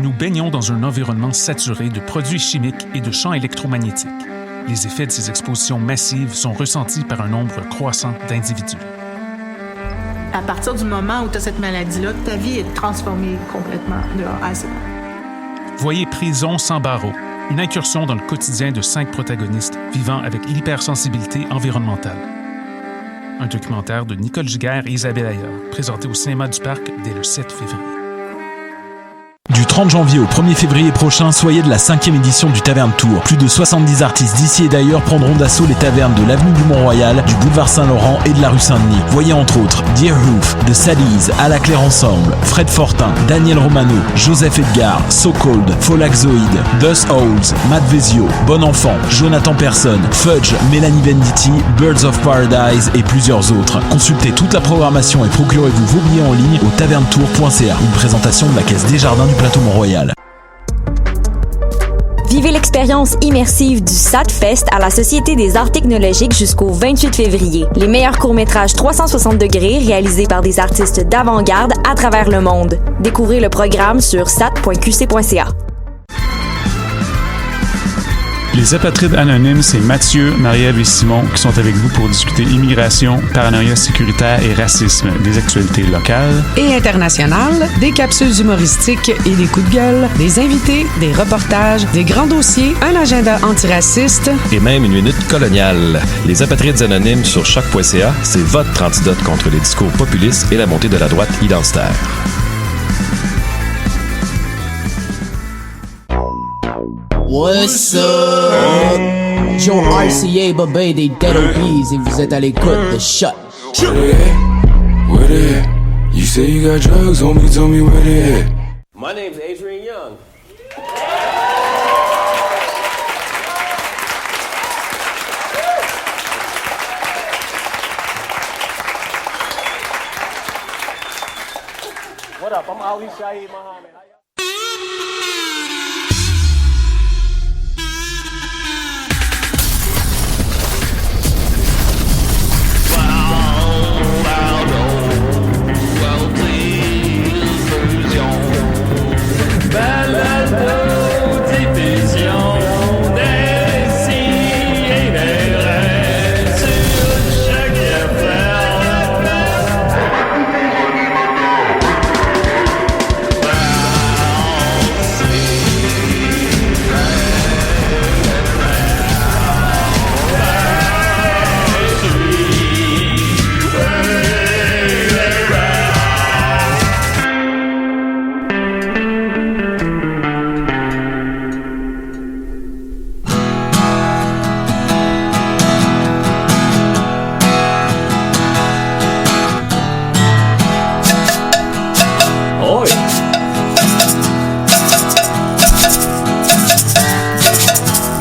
Nous baignons dans un environnement saturé de produits chimiques et de champs électromagnétiques. Les effets de ces expositions massives sont ressentis par un nombre croissant d'individus. À partir du moment où tu as cette maladie-là, ta vie est transformée complètement de A à Z. Voyez Prison sans barreaux, une incursion dans le quotidien de 5 protagonistes vivant avec l'hypersensibilité environnementale. Un documentaire de Nicole Giguère et Isabelle Ayer, présenté au Cinéma du Parc dès le 7 février. Du 30 janvier au 1er février prochain, soyez de la 5e édition du Taverne Tour. Plus de 70 artistes d'ici et d'ailleurs prendront d'assaut les tavernes de l'avenue du Mont-Royal, du boulevard Saint-Laurent et de la rue Saint-Denis. Voyez entre autres Deerhoof, The Sallies, À la Claire Ensemble, Fred Fortin, Daniel Romano, Joseph Edgar, So Cold, Folaxoid, Thus Owls, Matt Vezio, Bon Enfant, Jonathan Persson, Fudge, Mélanie Venditti, Birds of Paradise et plusieurs autres. Consultez toute la programmation et procurez-vous vos billets en ligne au tavernetour.ca. Une présentation de la Caisse Desjardins du Plateau Mont-Royal. Vivez l'expérience immersive du SATFest à la Société des Arts Technologiques jusqu'au 28 février. Les meilleurs courts-métrages 360 degrés réalisés par des artistes d'avant-garde à travers le monde. Découvrez le programme sur sat.qc.ca. Les apatrides anonymes, c'est Mathieu, Marie-Ève et Simon qui sont avec vous pour discuter immigration, paranoïa sécuritaire et racisme, des actualités locales et internationales, des capsules humoristiques et des coups de gueule, des invités, des reportages, des grands dossiers, un agenda antiraciste et même une minute coloniale. Les apatrides anonymes sur choc.ca, c'est votre antidote contre les discours populistes et la montée de la droite identitaire. What's up? Joe RCA, Bobé des Dead Obies et vous êtes à l'écoute de Shot. Where they at? You say you got drugs, homie, tell me where they at. My name's Adrian Young. What up? I'm Ali Shaheed Muhammad.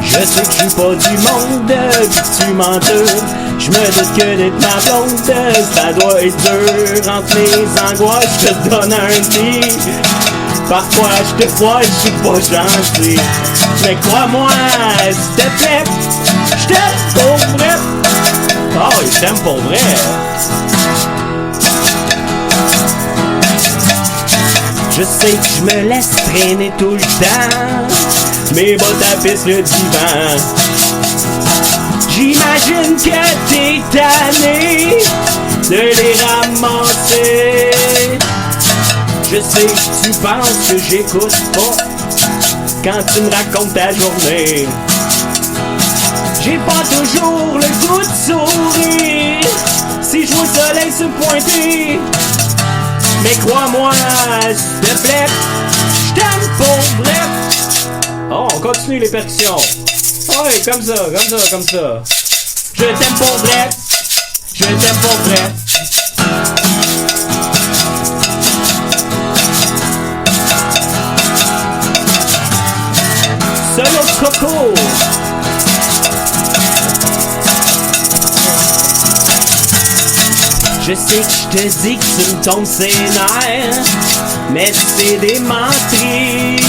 Je sais que je suis pas du monde, pis tu menteur. Je me doute que d'être ma blonde, ça doit être dur. Entre mes angoisses, je te donne un lit. Parfois je te crois, je suis pas gentil. Mais crois-moi, s'il te plaît, je t'aime pour vrai. Oh, je t'aime pour vrai. Je sais que je me laisse traîner tout le temps. Mes bottes tapissent le divan. J'imagine que t'es tanné de les ramasser. Je sais que tu penses que j'écoute pas quand tu me racontes ta journée. J'ai pas toujours le goût de sourire si je vois le soleil se pointer. Mais crois-moi, s'il te plaît, je t'aime pour vrai. Oh, on continue les percussions. Oui, comme ça, comme ça, comme ça. Je t'aime pour vrai. Je t'aime pour vrai. Solo Coco. Je sais que je te dis que tu me tombes ses nerfs, mais c'est des menteries.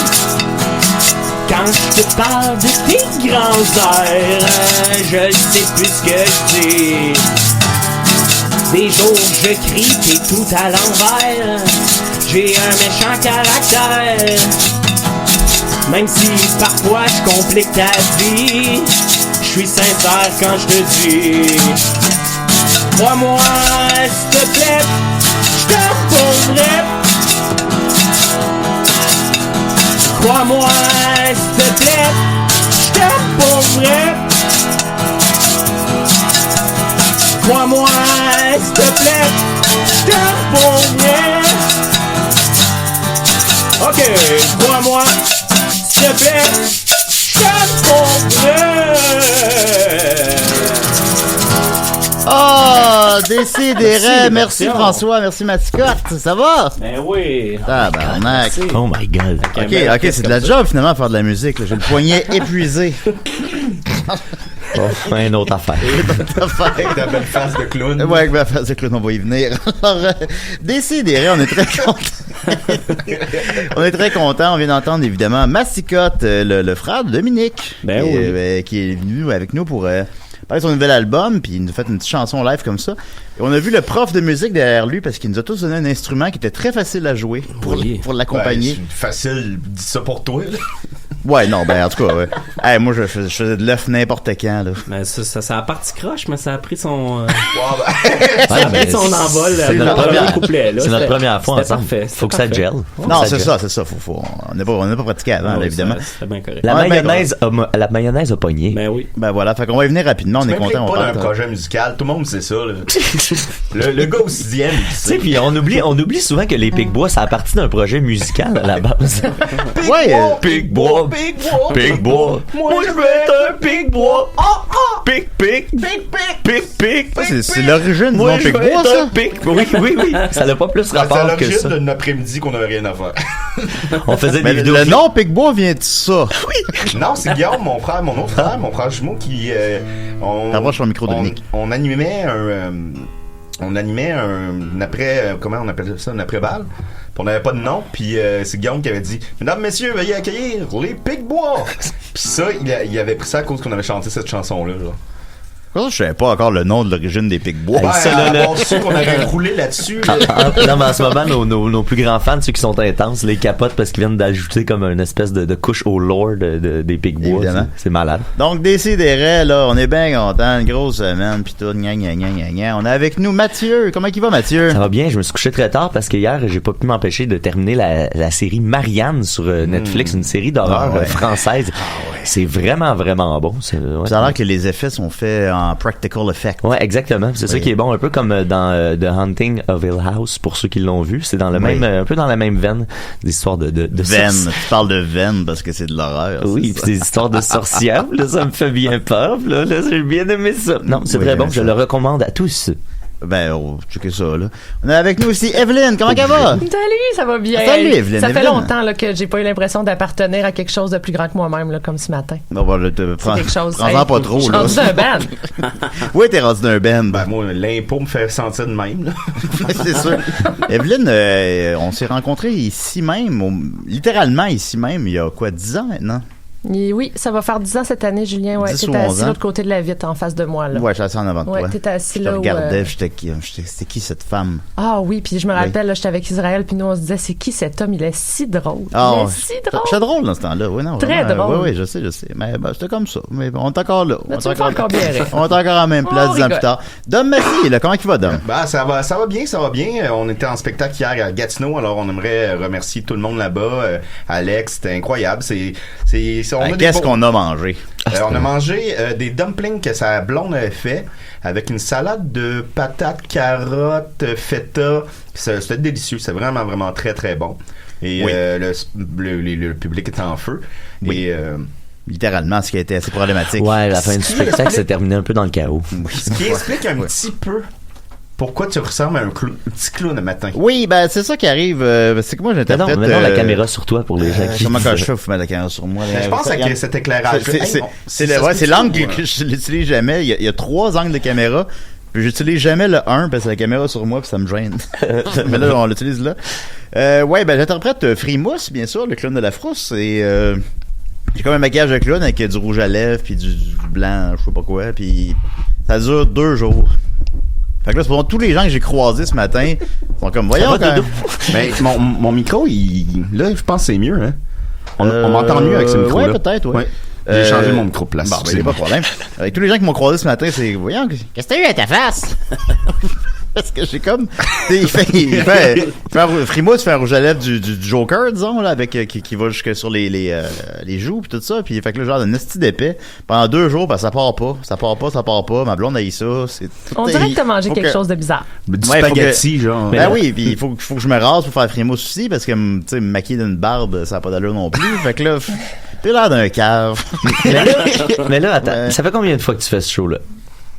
Quand je te parle de tes grands airs, je sais plus ce que je dis. Des jours je crie, t'es tout à l'envers. J'ai un méchant caractère. Même si parfois je complique ta vie, je suis sincère quand je te dis. Crois-moi, s'il te plaît, je t'aime pour vrai. Crois-moi, s'il te plaît, je t'aime pour vrai. Crois-moi, s'il te plaît, je t'aime pour vrai. Ok, crois-moi, s'il te plaît, je t'aime pour vrai. Oh, Décidérez. Merci François, merci Mascotte. Ça va? Ben oui. Tabarnak. Oh my God. Ok, c'est de la job finalement faire de la musique. Là. J'ai le poignet épuisé. Oh, une autre affaire. Avec ta belle face de clown. Ouais, avec ma face de clown, on va y venir. Alors, Décidérez, on est très contents. On est très contents. On vient d'entendre évidemment Mascotte, le frère de Dominique. Ben oui. Qui est venu avec nous pour parler de son nouvel album, puis il nous a fait une petite chanson live comme ça. Et on a vu le prof de musique derrière lui parce qu'il nous a tous donné un instrument qui était très facile à jouer pour l'accompagner. Ouais, facile, dis ça pour toi. Là. Ouais, non, ben en tout cas, ouais. Hey, moi je faisais de l'œuf n'importe quand là. Ben ça a parti croche, mais ça a pris son ça a pris son envol. C'est notre première couplet là. C'est notre première fois ensemble. Parfait. Faut que ça gèle. Non, c'est ça. On n'a pas pratiqué avant, là, évidemment. C'est bien correct. La mayonnaise a pogné. Ben oui. Ben voilà, fait qu'on va y venir rapidement. On est content. On parle d'un projet musical. Tout le monde sait ça. Là. le gars au 6e. Tu sais, puis on oublie souvent que les Picbois, ça a parti d'un projet musical à la base. Picbois. Picbois. Moi, je veux être un Picbois. Pic. C'est l'origine du nom Picbois, ça? Oui. Ça n'a pas plus rapport que ça. C'est l'origine d'un après-midi qu'on n'avait rien à faire. On faisait des vidéos. Le nom Picbois vient de ça. Oui. Non, c'est Guillaume, mon autre frère, mon frère jumeau qui... T'approches le micro de Dominique. On animait un après... comment on appelle ça? Un après-balle. Puis on n'avait pas de nom. Puis c'est Guillaume qui avait dit « Mesdames, messieurs, veuillez accueillir les Picbois! » Puis ça, il avait pris ça à cause qu'on avait chanté cette chanson-là. Genre. Je savais pas encore le nom de l'origine des Picbois. On avait roulé là-dessus. Non, mais en ce moment, nos plus grands fans, ceux qui sont intenses, les capotent parce qu'ils viennent d'ajouter comme une espèce de couche au lore des Picbois. C'est malade. Donc, Décidérez, là, on est bien contents. Une grosse semaine, pis tout, gna. On est avec nous Mathieu. Comment il va, Mathieu? Ça va bien. Je me suis couché très tard parce que hier, j'ai pas pu m'empêcher de terminer la série Marianne sur Netflix, une série d'horreur française. C'est vraiment, vraiment bon. Ça a l'air que les effets sont faits en practical effect. Ouais, exactement. C'est ça qui est bon, un peu comme dans The Haunting of Hill House, pour ceux qui l'ont vu. C'est dans le même, un peu dans la même veine, des histoires de veine. Tu parles de veine parce que c'est de l'horreur. Oui, puis des histoires de sorcières. Là, ça me fait bien peur. Là, j'ai bien aimé ça. Non, c'est très bon. Je le recommande à tous. Ben, checker ça, là. On est avec nous aussi Evelyne. Comment ça va? Salut, ça va bien. Salut, Evelyne. Ça fait longtemps là, que j'ai pas eu l'impression d'appartenir à quelque chose de plus grand que moi-même, là, comme ce matin. Non, bon, là, prends-en pas trop, là. Je suis rendu d'un band. Oui, t'es rendu d'un band. Ben, moi, l'impôt me fait sentir de même, là. C'est sûr. Evelyne, on s'est rencontrés ici même, littéralement ici même, il y a quoi, 10 ans maintenant? Et oui, ça va faire 10 ans cette année, Julien. Ouais, t'étais assis de l'autre côté de la vitre, en face de moi. Là. Ouais, j'étais assis en avant de toi. Ouais, t'étais assis là. Je regardais, c'était qui cette femme? Ah oui, puis je me rappelle, là, j'étais avec Israël, puis nous on se disait, c'est qui cet homme? Il est si drôle. Oh, il est si drôle. J'étais drôle dans ce temps-là. Oui, non, très drôle. Oui, je sais. Mais ben, j'étais comme ça. Mais on est encore là. On est encore bien. On est encore en même place 10 ans plus tard. Dom Massy, là, comment il va, Dom? Ben, ça va bien. On était en spectacle hier à Gatineau, alors on aimerait remercier tout le monde là-bas. Alex, c'était incroyable. Qu'est-ce qu'on a mangé? On a mangé des dumplings que sa blonde avait fait avec une salade de patates, carottes, feta. C'était délicieux. C'est vraiment, vraiment très, très bon. Et oui. Le public était en feu. Oui. Et littéralement, ce qui a été assez problématique. Ouais, la fin du spectacle s'est terminée un peu dans le chaos. Ce qui explique un petit peu pourquoi tu ressembles à un petit clown le matin. Oui, ben c'est ça qui arrive. C'est que moi j'interprète. Maintenant la caméra sur toi pour les gens qui. Comment quand je fais, vous mettre la caméra sur moi. Je pense que cet éclairage. C'est l'angle que je l'utilise jamais. Il y a 3 angles de caméra. Puis j'utilise jamais le 1 parce que la caméra sur moi puis ça me gêne. Mais là on l'utilise là. Ouais, ben j'interprète Frimousse, bien sûr, le clown de la frousse. Et j'ai comme un maquillage de clown avec du rouge à lèvres puis du blanc, je sais pas quoi. Puis ça dure 2 jours. Fait que là, c'est pour tous les gens que j'ai croisés ce matin sont comme, voyons, Mais mon micro, là, je pense que c'est mieux, hein. On m'entend mieux avec ce micro-là. Ouais, peut-être, ouais. J'ai changé mon micro de place. Bon, ben, pas de problème. Avec tous les gens qui m'ont croisé ce matin, c'est, voyons, qu'est-ce que t'as eu à ta face? Parce que j'ai comme, Frimousse fait un rouge à lèvres du Joker, disons, là, avec, qui va jusque sur les joues pis tout ça, pis fait que le genre de nasty d'épais, pendant 2 jours, ben, ça part pas, ma blonde a eu ça, on dirait que t'as mangé quelque chose de bizarre. Du spaghetti, genre. Ben oui, pis il faut que je me rase pour faire Frimousse aussi, parce que, tu sais, me maquiller d'une barbe, ça a pas d'allure non plus, fait que là, t'es l'air d'un cave. mais là, attends, ça fait combien de fois que tu fais ce show-là?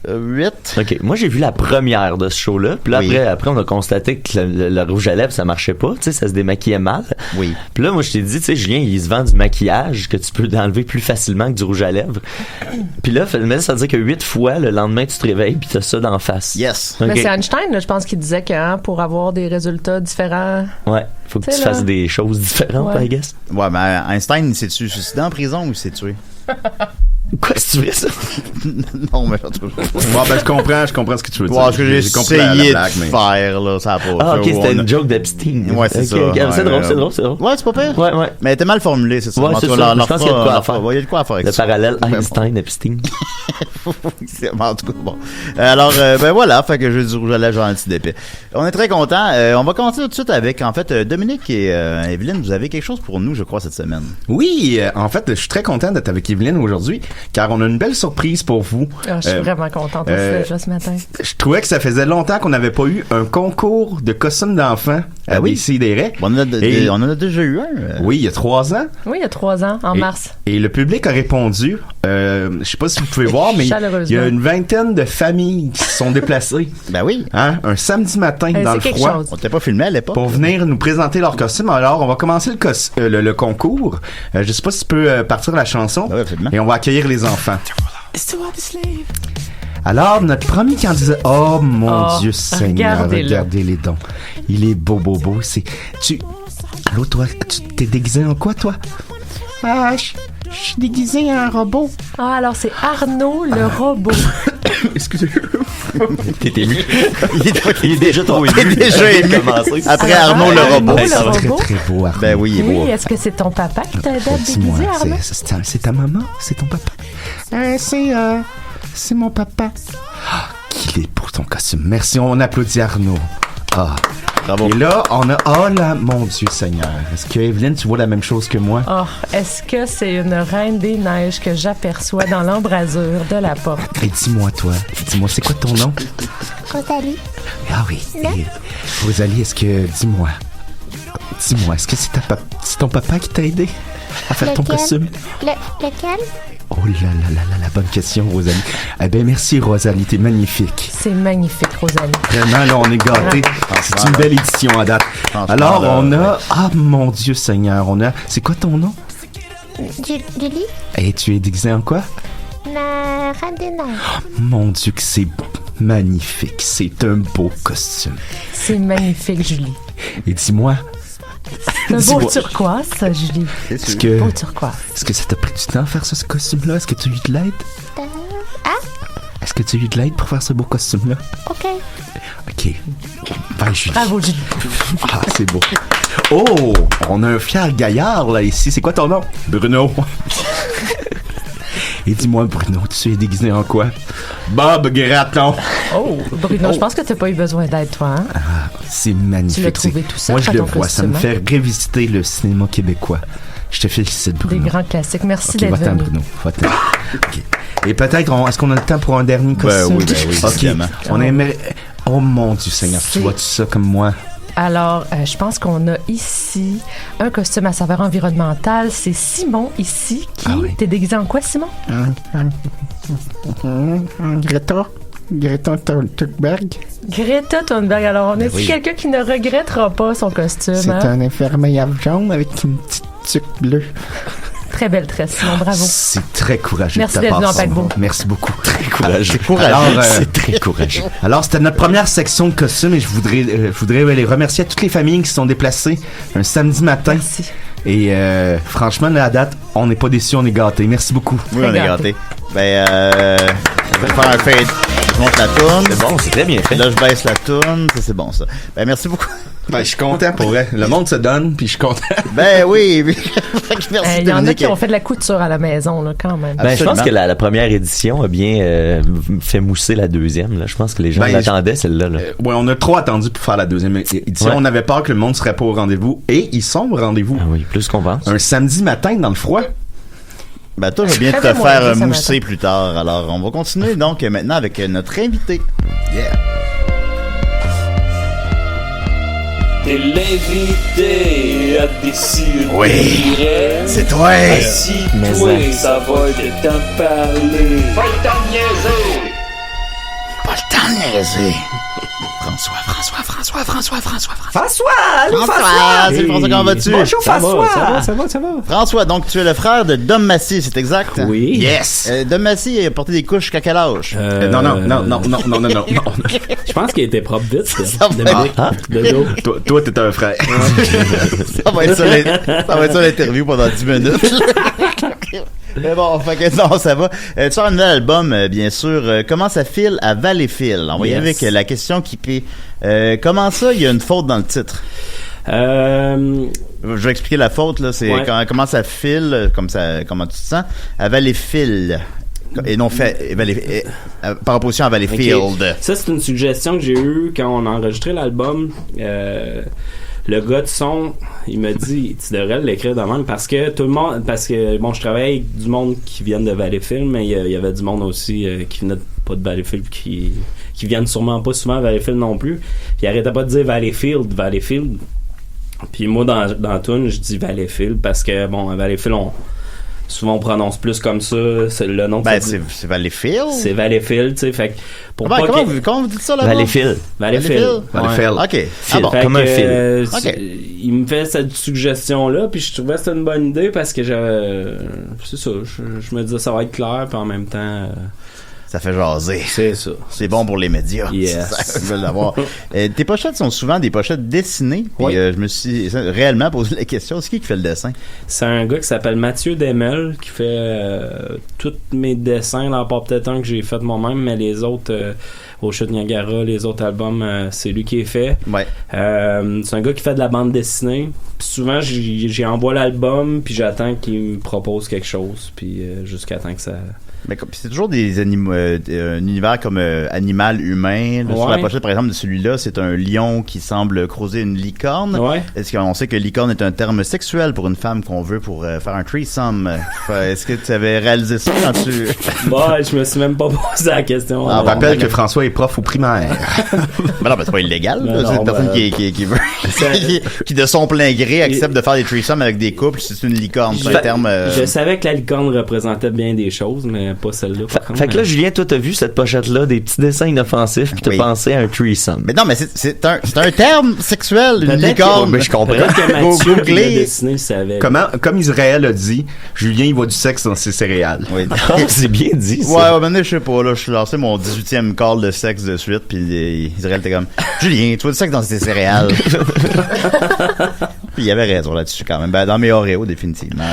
8. OK. Moi, j'ai vu la première de ce show-là. Puis là, après, on a constaté que le rouge à lèvres, ça marchait pas. Tu sais, ça se démaquillait mal. Oui. Puis là, moi, je t'ai dit, tu sais, Julien, il se vend du maquillage que tu peux enlever plus facilement que du rouge à lèvres. Puis là, ça veut dire que 8 fois, le lendemain, tu te réveilles puis t'as ça d'en face. Yes. Okay. Mais c'est Einstein, là, je pense qu'il disait que pour avoir des résultats différents... Ouais. Faut que tu fasses des choses différentes, I guess. Ouais, mais Einstein, il s'est suicidé en prison ou il s'est tué? Quoi, si tu veux ça? Non, mais en tout cas. Ben, je comprends ce que tu veux dire. Ouais, ce que j'ai essayé de faire, là, ça a pas. Ah, ok, c'était une joke d'Epstein. Ouais, c'est ça. Okay. C'est drôle. Ouais, c'est pas pire. Ouais. Mais elle était mal formulée, c'est ça. Ouais, c'est ça. Je pense qu'il y a de quoi à faire. Il y a de quoi à faire avec le ça. Le parallèle Einstein-Epstein. En tout cas, bon. Alors, ben voilà, fait que j'ai du rouge à lèvres gentil d'épais. On est très contents. On va commencer tout de suite avec, en fait, Dominique et Evelyne, vous avez quelque chose pour nous, je crois, cette semaine. Oui, en fait, je suis très content d'être avec Evelyne aujourd'hui, car on a une belle surprise pour vous. Je suis vraiment contente déjà ce matin. Je trouvais que ça faisait longtemps qu'on n'avait pas eu un concours de costumes d'enfants à Décideret. On en a déjà eu un. Oui, il y a 3 ans. Oui, il y a 3 ans, en mars. Et le public a répondu. Je sais pas si vous pouvez voir, mais il y a une vingtaine de familles qui se sont déplacées. Ben oui. Hein, un samedi matin dans le froid. On t'était pas filmé à l'époque. Pour venir nous présenter leurs costumes. Alors, on va commencer le concours. Je sais pas si tu peux partir la chanson. Ben oui, et on va accueillir les enfants. Alors, notre premier candidat... Oh, mon Dieu Seigneur, regardez les dons. Il est beau. Allô, toi, tu t'es déguisé en quoi, toi? Ah, je suis déguisé en robot. Ah, alors c'est Arnaud le robot. Excusez-moi. T'es ému. Il est déjà trop ému. Il est déjà ému. Après Arnaud le robot. C'est très beau, Arnaud. Ben oui, il est beau. Oui, est-ce que c'est ton papa qui t'a aidé à te déguiser, Arnaud? C'est ta maman? C'est ton papa? C'est mon papa. Qu'il est beau ton costume. Merci, on applaudit Arnaud. Ah. Bravo. Et là, on a... Oh là, mon Dieu Seigneur. Est-ce que, Evelyne, tu vois la même chose que moi? Oh, est-ce que c'est une reine des neiges que j'aperçois dans l'embrasure de la porte? Et dis-moi, toi. Dis-moi, c'est quoi ton nom? Rosalie. Ah oui. Rosalie, est-ce que... Dis-moi, est-ce que c'est ton papa qui t'a aidé à faire ton costume? Lequel? Oh la bonne question, Rosalie. Eh bien, merci, Rosalie, t'es magnifique. C'est magnifique, Rosalie. Vraiment, là, on est gâtés. C'est une belle édition à date. Alors, on a... Ah, mon Dieu Seigneur, on a... C'est quoi ton nom? Julie. Et tu es déguisée en quoi? La reine des neiges. Oh, mon Dieu, que c'est magnifique. C'est un beau costume. C'est magnifique, Julie. Et dis-moi... C'est un beau turquoise, ça, Julie. Beau turquoise. Est-ce que ça t'a pris du temps à faire ce costume-là? Est-ce que tu as eu de l'aide? Est-ce que tu as eu de l'aide pour faire ce beau costume-là? OK. Bye, Julie. Bravo, Julie. Ah, c'est beau. Oh, on a un fier gaillard, là, ici. C'est quoi ton nom? Bruno. Et dis-moi, Bruno, tu es déguisé en quoi? Bob Gratton. Oh, Bruno, je pense que tu n'as pas eu besoin d'aide, toi. Hein? Ah, c'est magnifique. Tu l'as trouvé tout seul. Moi, je le vois. Ça me fait révisiter le cinéma québécois. Je te félicite, Bruno. Des grands classiques. Merci d'être venu. Bruno. Okay. Et peut-être, est-ce qu'on a le temps pour un dernier costume? Oui, évidemment. On aimerait... Oh mon Dieu Seigneur, tu vois-tu ça comme moi? Alors, je pense qu'on a ici un costume à saveur environnementale. C'est Simon ici qui... T'es déguisé en quoi, Simon? Greta Thunberg. Greta Thunberg. Alors, on a ici quelqu'un qui ne regrettera pas son costume. C'est un infirmière jaune avec une petite tuque bleue. Très belle tresse, Simon, bravo. C'est très courageux. Merci d'être venu en paquebot. Merci beaucoup. Très courageux. C'est très courageux. Alors, c'était notre première section de costumes et je voudrais les remercier à toutes les familles qui se sont déplacées un samedi matin. Merci. Et franchement, à la date, on n'est pas déçus, on est gâtés. Merci beaucoup. Oui, on est gâtés. Ben, on va faire un fade. je monte la toune. C'est bon, c'est très bien fait. Là, je baisse la toune. Ça, c'est bon, ça. Ben, merci beaucoup. Ben, je suis content pour vrai. Le monde se donne, puis je suis content. Ben oui. Merci. Il y en a qui ont fait de la couture à la maison, là, quand même. Ben, je pense que la première édition a bien fait mousser la deuxième. Là. Je pense que les gens l'attendaient, celle-là. Là. Ouais, on a trop attendu pour faire la deuxième édition. Ouais. On avait peur que le monde serait pas au rendez-vous. Et ils sont au rendez-vous. Ah oui, plus qu'on pense. Un samedi matin dans le froid. Ben, toi, je vais bien te faire mousser plus tard. Alors, on va continuer donc maintenant avec notre invité. Yeah. T'es l'invité à décider. Oui, c'est toi. Assis-toi, ça va être temps de parler. Pas le temps de niaiser. Pas le temps de niaiser. François. Allô, François! Salut François, comment vas-tu? Bonjour, François! Ça va. François, donc tu es le frère de Dom Massy, c'est exact? Oui. Yes! Dom Massy a porté des couches jusqu'à quel âge? Non. Je pense qu'il était propre vite. Ça va être... Toi, t'es un frère. ça va être ça l'interview pendant 10 minutes. Mais bon, fait que non, ça va. Tu sors un nouvel album, bien sûr. Comment ça file à Valleyfield? On va y aller avec la question qui paie. Comment ça, il y a une faute dans le titre? Je vais expliquer la faute, là. C'est comment ça file, comment tu te sens, à Valleyfield. Et non fait par opposition à Valleyfield. Okay. Ça, c'est une suggestion que j'ai eue quand on a enregistré l'album. Le gars de son, il m'a dit, tu devrais l'écrire de même parce que je travaille avec du monde qui viennent de Valleyfield, mais il y avait du monde aussi qui venait pas de Valleyfield, qui viennent sûrement pas souvent à Valleyfield non plus. Puis il arrêtait pas de dire Valleyfield. Puis moi, dans la tune, je dis Valleyfield parce que, bon, à Valleyfield, souvent on prononce plus comme ça, c'est le nom. C'est Valleyfield. C'est Valleyfield, tu sais, fait que pour comment vous dites ça là-bas? Valleyfield. OK. Comme un fil. Il me fait cette suggestion là, puis je trouvais que c'était une bonne idée parce que c'est ça, je me disais ça va être clair, puis en même temps ça fait jaser. C'est ça. C'est bon pour les médias. Yes. Ils veulent l'avoir. Tes pochettes sont souvent des pochettes dessinées. Puis je me suis réellement posé la question, c'est qui fait le dessin? C'est un gars qui s'appelle Mathieu Demel qui fait tous mes dessins. Là, à part peut-être un que j'ai fait moi-même, mais les autres, au Chute Niagara, les autres albums, c'est lui qui est fait. Ouais. C'est un gars qui fait de la bande dessinée. Puis souvent, j'y envoie l'album, puis j'attends qu'il me propose quelque chose, puis jusqu'à temps que ça... Mais c'est toujours des animaux, un univers comme animal humain. Là, sur la pochette, par exemple, de celui-là, c'est un lion qui semble croiser une licorne. Ouais. Est-ce qu'on sait que licorne est un terme sexuel pour une femme qu'on veut pour faire un threesome? Est-ce que tu avais réalisé ça quand tu... je me suis même pas posé la question. On rappelle que François est prof au primaire. Mais non, c'est pas illégal. C'est une personne qui veut... qui de son plein gré accepte de faire des threesomes avec des couples. C'est une licorne. C'est un terme... Je savais que la licorne représentait bien des choses, mais pas celle-là. Fait que là, Julien, toi, t'as vu cette pochette-là, des petits dessins inoffensifs, puis t'as pensé à un threesome. Mais non, mais c'est un terme sexuel, une licorne. Mais je comprends. Que Mathieu qui l'a dessiné savait. Comme Israël a dit, Julien, il voit du sexe dans ses céréales. Oui. C'est bien dit, ça. Ouais, maintenant, je sais pas, là, je suis lancé mon 18e call de sexe de suite, puis Israël était comme, Julien, tu vois du sexe dans tes céréales. Puis il avait raison là-dessus quand même. Ben, dans mes Oreos, définitivement.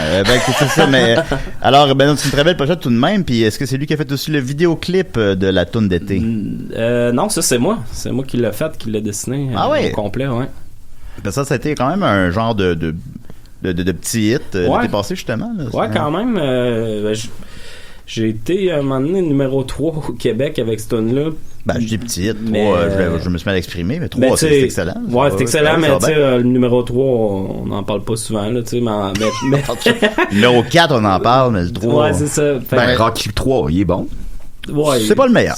C'est ça, mais alors, c'est une très belle pochette tout de même. Puis est-ce que c'est lui qui a fait aussi le vidéoclip de la toune d'été? Non, ça c'est moi. C'est moi qui l'ai fait, qui l'a dessiné au complet, ouais. Ben ça a été quand même un genre de petit hit l'été passé, justement. Là, quand même. J'ai été à un moment donné numéro 3 au Québec avec ce tune-là. Ben, je dis petit hit, 3, je me suis mal exprimé, mais 3, c'est excellent. Ouais, c'est excellent, mais tu sais, le numéro 3, on n'en parle pas souvent, là, tu sais, mais... Numéro 4, on en parle, mais le 3... Ouais, c'est ça. Rocky 3, il est bon. Ouais, c'est pas le meilleur.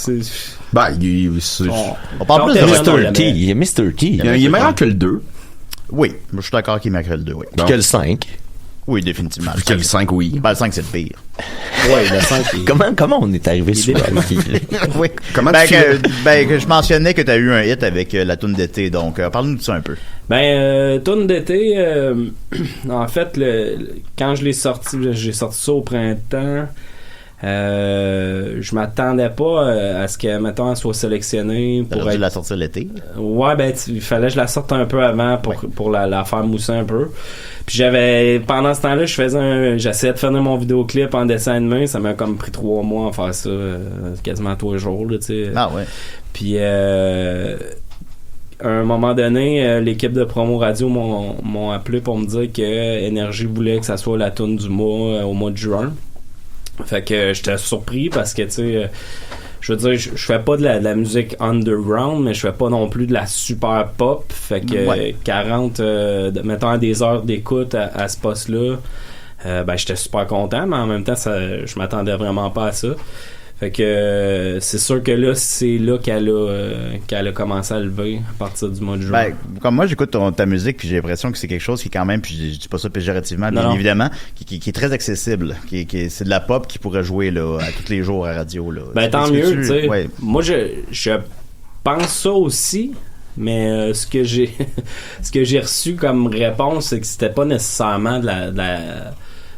On parle plus de Mr. T. Il est Mr. T. Il est meilleur que le 2. Oui, je suis d'accord qu'il est meilleur que le 2, oui. Que le 5. Oui, définitivement. Que le 5, oui. Ben, le 5, c'est le pire. Oui, le 5. Comment on est arrivé sur Oui. Comment que je mentionnais que tu as eu un hit avec la toune d'été, donc parle-nous de ça un peu. Toune d'été, en fait, quand je l'ai sorti, j'ai sorti ça au printemps. Je m'attendais pas à ce que, mettons, elle soit sélectionnée pour dû la sortir l'été. Ouais, ben, il fallait que je la sorte un peu avant pour la faire mousser un peu. Puis pendant ce temps-là, j'essayais de faire mon vidéoclip en dessin animé. Ça m'a comme pris 3 mois à faire ça, quasiment tous les jours, là, tu sais. Ah ouais. Puis, à un moment donné, l'équipe de promo radio m'ont appelé pour me dire que Énergie voulait que ça soit la tune du mois au mois de juin. Fait que j'étais surpris parce que, tu sais, je veux dire, je fais pas de la musique underground, mais je fais pas non plus de la super pop. Fait que 40, mettons, des heures d'écoute à ce poste-là, ben j'étais super content, mais en même temps, je m'attendais vraiment pas à ça. Fait que c'est sûr que là, c'est là qu'elle a commencé à lever à partir du mois de juin. Ben, comme moi, j'écoute ta musique, puis j'ai l'impression que c'est quelque chose qui est quand même, puis je dis pas ça péjorativement, bien évidemment, qui est très accessible. C'est de la pop qui pourrait jouer là, à tous les jours à radio. Là. Ben tant mieux, tu sais. Ouais. Moi, je pense ça aussi. Mais ce que j'ai reçu comme réponse, c'est que c'était pas nécessairement de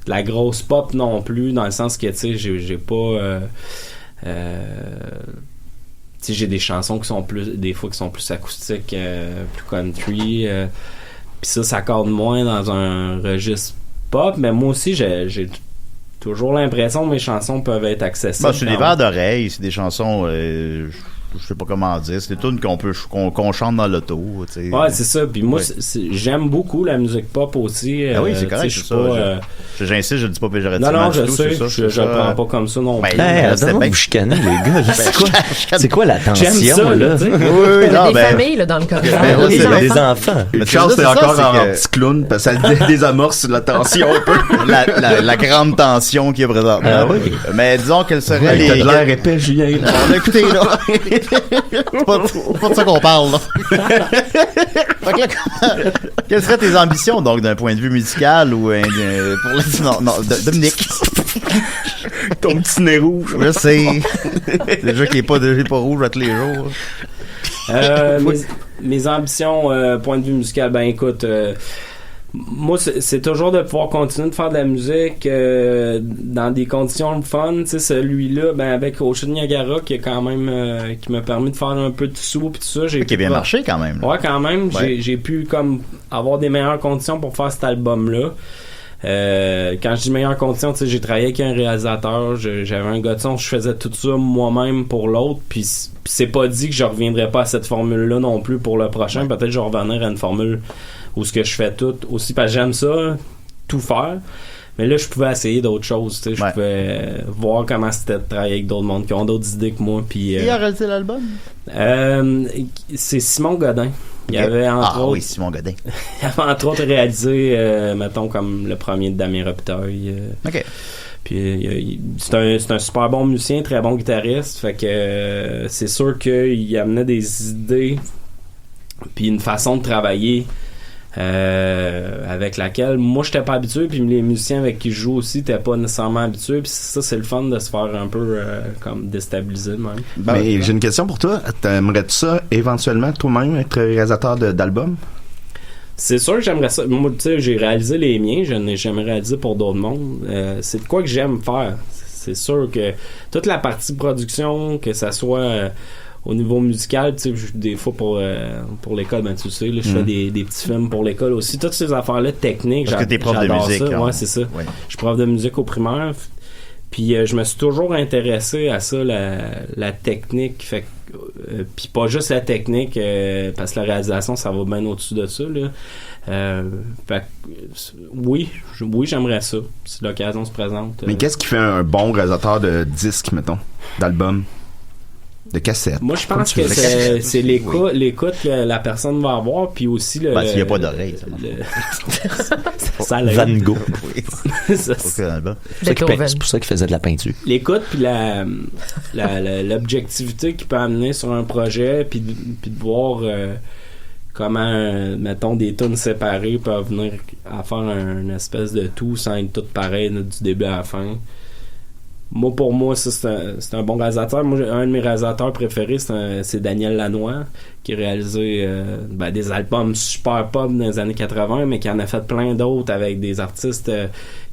la grosse pop non plus, dans le sens que, tu sais, j'ai pas tu sais, j'ai des chansons qui sont des fois qui sont plus acoustiques, plus country, puis ça s'accorde moins dans un registre pop, mais moi aussi j'ai toujours l'impression que mes chansons peuvent être accessibles. C'est des vers d'oreille, c'est des chansons je sais pas comment dire, c'est des tunes qu'on chante dans l'auto, tu sais. Ouais, c'est ça. Puis moi, j'aime beaucoup la musique pop aussi. Ah oui, c'est correct, c'est ça. J'insiste, je le dis pas péjorativement. Non, je sais, je le prends pas comme ça non plus. Vous chicanez, les gars. C'est quoi la tension, ça, là? Oui, non, des familles, là, dans le corridor. Des enfants. Charles, c'est encore en petit clown, parce que ça désamorce la tension un peu. La grande tension qu'il y a présentement. Ah oui. Mais disons qu'elle serait les... T'as de l'air épais, Julien. On a écouté, là. C'est pas de ça qu'on parle, là. Fait que là, quelles seraient tes ambitions, donc, d'un point de vue musical ou pour Dominique? Ton petit nez rouge. Je sais. Déjà qu'il n'est pas rouge à tous les jours. Mes ambitions, point de vue musical, ben écoute, moi, c'est toujours de pouvoir continuer de faire de la musique dans des conditions fun. Tu sais, celui-là, ben avec Ocean Niagara, qui a quand même qui m'a permis de faire un peu de sous pis tout ça. Qui a bien marché quand même. Ouais, quand même. Ouais. J'ai pu comme avoir des meilleures conditions pour faire cet album-là. Quand je dis meilleures conditions, tu sais, j'ai travaillé avec un réalisateur, j'avais un gars de son, je faisais tout ça moi-même pour l'autre, puis c'est pas dit que je reviendrais pas à cette formule-là non plus pour le prochain. Peut-être que je reviendrai à une formule où ce que je fais tout aussi, parce que j'aime ça, tout faire. Mais là, je pouvais essayer d'autres choses, tu sais, je pouvais voir comment c'était de travailler avec d'autres mondes qui ont d'autres idées que moi. Puis, qui a réalisé l'album? C'est Simon Godin. Il y avait entre autres, oui, Simon Godin. Il avait entre autres réalisé, mettons, comme le premier de Damien Robitaille. OK. Puis c'est un super bon musicien, très bon guitariste. Fait que c'est sûr qu'il amenait des idées puis une façon de travailler avec laquelle moi j'étais pas habitué, puis les musiciens avec qui je joue aussi t'es pas nécessairement habitué, puis ça c'est le fun de se faire un peu comme déstabiliser même. Mais j'ai une question pour toi, t'aimerais-tu ça éventuellement toi-même être réalisateur d'albums? C'est sûr que j'aimerais ça. Moi, tu sais, j'ai réalisé les miens, je n'ai jamais réalisé pour d'autres mondes. C'est de quoi que j'aime faire. C'est sûr que toute la partie production, que ça soit au niveau musical, tu sais, des fois pour l'école, ben tu sais, là, je fais des petits films pour l'école aussi. Toutes ces affaires-là techniques, parce que t'es prof de musique. Ça. Ouais, c'est ça. Ouais. Je suis prof de musique au primaire. Puis je me suis toujours intéressé à ça, la technique. Fait puis pas juste la technique, parce que la réalisation, ça va bien au-dessus de ça, là. Fait oui, j'aimerais ça, si l'occasion se présente. Mais qu'est-ce qui fait un bon réalisateur de disques, mettons, d'album? De cassette. Moi, je pense que c'est l'écoute que la personne va avoir, puis aussi le... s'il n'y a pas d'oreille, ça Van Gogh. Oui. C'est pour ça qu'il faisait de la peinture. L'écoute, puis l'objectivité qu'il peut amener sur un projet, puis de voir comment, mettons, des tunes séparées peuvent venir à faire une espèce de tout sans être toutes pareilles du début à la fin. Moi, pour moi, ça, c'est un bon réalisateur. Moi, un de mes réalisateurs préférés, c'est Daniel Lanois, qui a réalisé des albums super pop dans les années 80, mais qui en a fait plein d'autres avec des artistes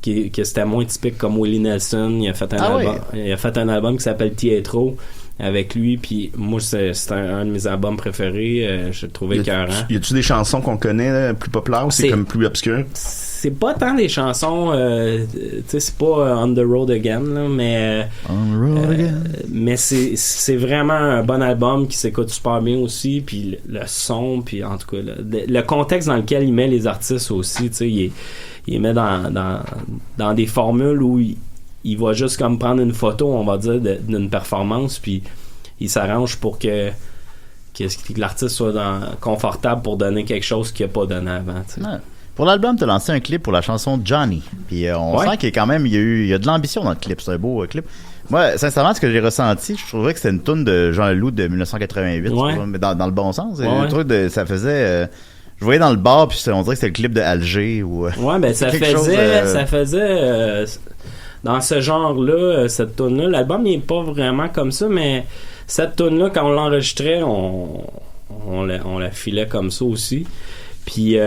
qui c'était moins typiques, comme Willie Nelson. Il a fait un album qui s'appelle Pietro avec lui, puis moi, c'est un de mes albums préférés. Je le trouvais écœurant. Y a-tu des chansons qu'on connaît là, plus populaires ou c'est comme plus obscur? C'est pas tant des chansons, tu sais, c'est pas On the Road Again, là, mais mais c'est vraiment un bon album qui s'écoute super bien aussi, puis le son, puis en tout cas le contexte dans lequel il met les artistes aussi, tu sais, il les met dans des formules où il va juste comme prendre une photo, on va dire, d'une performance, puis il s'arrange pour que l'artiste soit confortable pour donner quelque chose qu'il n'a pas donné avant, tu sais. Ouais. Pour l'album, t'as lancé un clip pour la chanson Johnny. Puis on sent qu'il y a quand même, il y a de l'ambition dans le clip. C'est un beau clip. Moi, sincèrement, ce que j'ai ressenti, je trouvais que c'était une toune de Jean Leloup de 1988, mais dans le bon sens. Le truc ça faisait... je voyais dans le bar, puis on dirait que c'était le clip de Alger ou... Ouais, ben ça faisait dans ce genre-là, cette toune-là. L'album n'est pas vraiment comme ça, mais cette toune-là, quand on l'enregistrait, on la filait comme ça aussi. Puis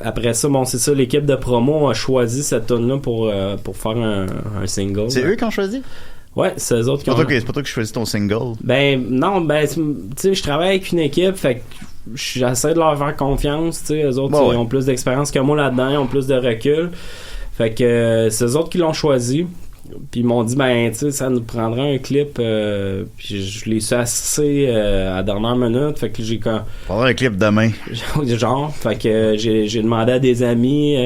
après ça, bon, c'est ça, l'équipe de promo a choisi cette tune-là pour faire un single. C'est eux qui ont choisi? Ouais, c'est eux autres qui ont... C'est pas toi qui choisis ton single? Ben, non, tu sais, je travaille avec une équipe, fait que j'essaie de leur faire confiance, tu sais, eux autres, ils ont plus d'expérience que moi là-dedans, ils ont plus de recul. Fait que c'est eux autres qui l'ont choisi. Puis ils m'ont dit, ben, tu sais, ça nous prendra un clip. Puis je l'ai su assez à la dernière minute. Fait que j'ai quand. Prendra un clip demain. Genre. Fait que j'ai demandé à des amis.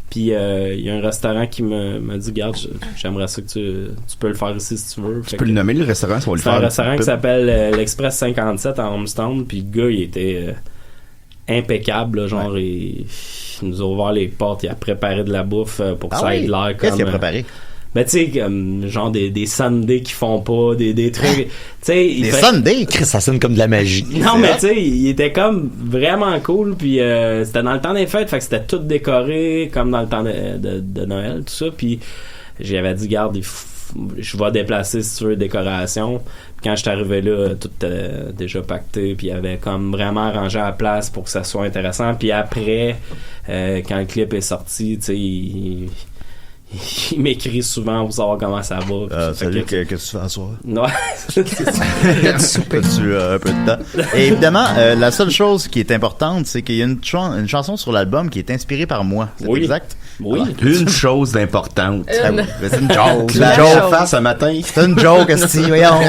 Puis il y a un restaurant qui m'a dit, regarde, j'aimerais ça que tu peux le faire ici si tu veux. Tu peux le nommer, le restaurant, ça va le faire. C'est un restaurant qui s'appelle l'Express 57 à Homestown. Puis le gars, il était impeccable, là, genre, il nous a ouvert les portes. Il a préparé de la bouffe pour que ça ait de l'air comme. Qu'est-ce qu'il a préparé? Ben, tu sais, comme, genre des sundaes qui font pas, des trucs. Des sundaes? Ça sonne comme de la magie. Non, mais tu sais, il était comme vraiment cool, puis c'était dans le temps des fêtes, fait que c'était tout décoré, comme dans le temps de Noël, tout ça, puis j'avais dit, garde, je vais déplacer si tu veux décoration. Puis quand je suis arrivé là, tout était déjà pacté, puis il avait comme vraiment arrangé à la place pour que ça soit intéressant. Puis après, quand le clip est sorti, tu sais, il m'écrit souvent pour savoir comment ça va. Salut, qu'est-ce que tu fais à soir? Ouais. As-tu un peu de temps? Et évidemment, la seule chose qui est importante, c'est qu'il y a une chanson sur l'album qui est inspirée par moi. C'est exact? Oui. Alors, une chose d'importante. C'est une joke. La joke face ce matin. C'est une joke, esti, voyons.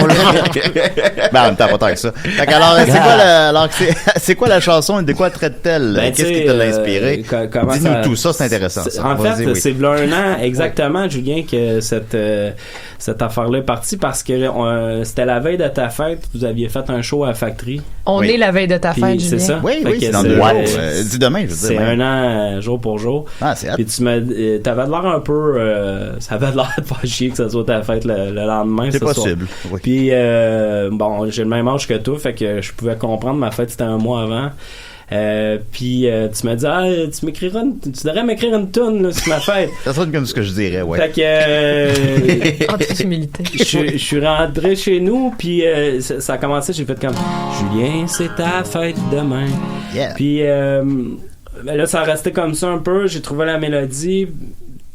Ben, en même temps, pas tant que ça. Fait que alors, c'est quoi la chanson et de quoi traite-t-elle? Ben, qu'est-ce qui te l'a inspiré? Dis-nous tout ça, c'est intéressant. En fait, c'est v'là un an exactement, Julien, que cette affaire-là est partie parce que c'était la veille de ta fête. Vous aviez fait un show à Factory. On est la veille de ta fête, Julien. C'est ça? Oui, c'est dans 2 jours. Dis demain, je veux dire. C'est un an, jour pour jour. Ah, c'est hâte. Puis t'avais l'air un peu... ça avait l'air de faire chier que ça soit ta fête le lendemain. C'est possible. Oui. Puis, bon, j'ai le même âge que toi, fait que je pouvais comprendre. Ma fête, c'était un mois avant. Puis tu m'as dit tu devrais m'écrire une toune là, sur ma fête. Ça sonne comme ce que je dirais, ouais. Fait que en toute humilité. Je suis rentré chez nous, puis ça a commencé, j'ai fait comme Julien, c'est ta fête demain. Yeah. Puis ben là ça restait comme ça un peu, j'ai trouvé la mélodie,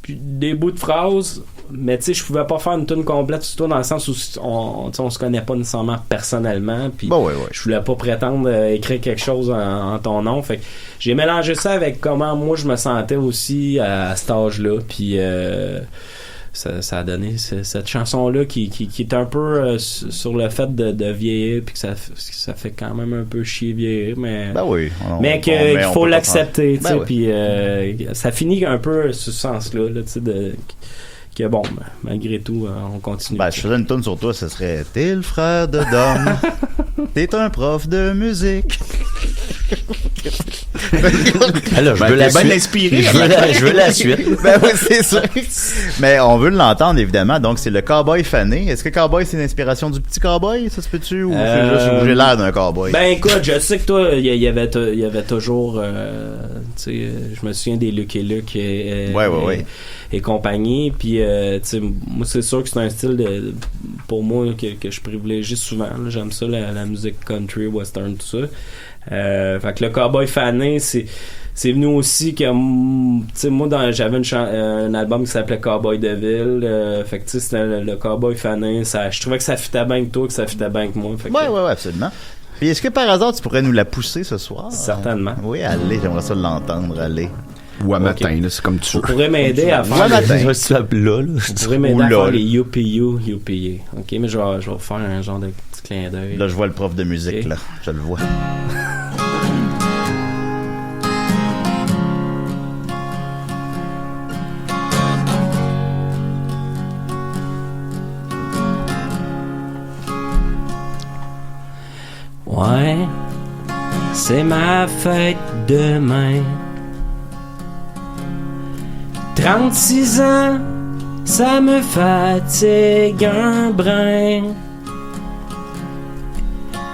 puis des bouts de phrases. Mais tu sais, je pouvais pas faire une tune complète sur toi dans le sens où on se connaît pas nécessairement personnellement, puis je voulais pas prétendre écrire quelque chose en ton nom, fait que j'ai mélangé ça avec comment moi je me sentais aussi à cet âge-là, puis ça a donné cette chanson-là qui est un peu sur le fait de vieillir, puis que ça fait quand même un peu chier vieillir, mais mais qu'il faut l'accepter, tu sais, puis ça finit un peu sur ce sens-là, tu sais, que bon, malgré tout, on continue. Ben, je faisais une toune sur toi, ce serait « T'es le frère de Dom, t'es un prof de musique. » Alors, je veux la suite. Inspiré, je veux la suite. Ben oui, c'est ça. Mais on veut l'entendre, évidemment. Donc, c'est le Cowboy fané. Est-ce que Cowboy, c'est une inspiration du petit Cowboy? Ça se peut-tu? Ou c'est juste où j'ai l'air d'un Cowboy? Ben, écoute, je sais que toi, il y avait toujours, tu sais, je me souviens des Lucky Luke et compagnie. Puis, tu sais, moi, c'est sûr que c'est un style pour moi que je privilégie souvent. Là. J'aime ça, la musique country, western, tout ça. Fait que le Cowboy fané, c'est venu aussi que, tu sais, moi, j'avais un album qui s'appelait Cowboy de ville. Fait que, tu sais, c'était le Cowboy fané. Je trouvais que ça fitait bien avec toi, que ça fitait bien avec moi. Fait que, ouais, absolument. Puis, est-ce que par hasard, tu pourrais nous la pousser ce soir? Certainement. Oui, allez, j'aimerais ça l'entendre, allez. Ou à matin, là, c'est comme tu veux. Vous pourrez m'aider à faire... Vous pourrez m'aider à faire les UPU. OK, mais je vais faire un genre de petit clin d'œil. Là, je vois le prof de musique, là. Je le vois. Ouais, c'est ma fête demain. 36 ans, ça me fatigue un brin.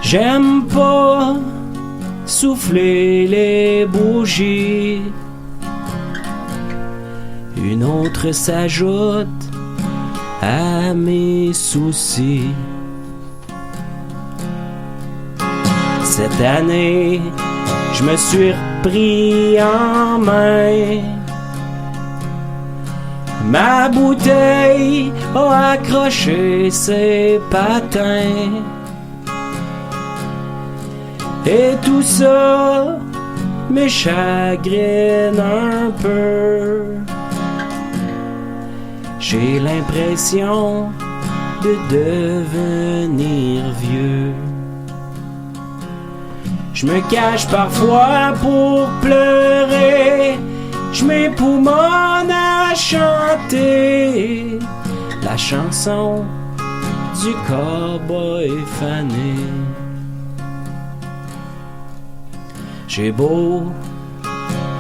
J'aime pas souffler les bougies. Une autre s'ajoute à mes soucis. Cette année, je me suis repris en main. Ma bouteille a accroché ses patins. Et tout ça me chagrine un peu. J'ai l'impression de devenir vieux. Je me cache parfois pour pleurer. Je m'époumonne à chanter la chanson du cowboy fané. J'ai beau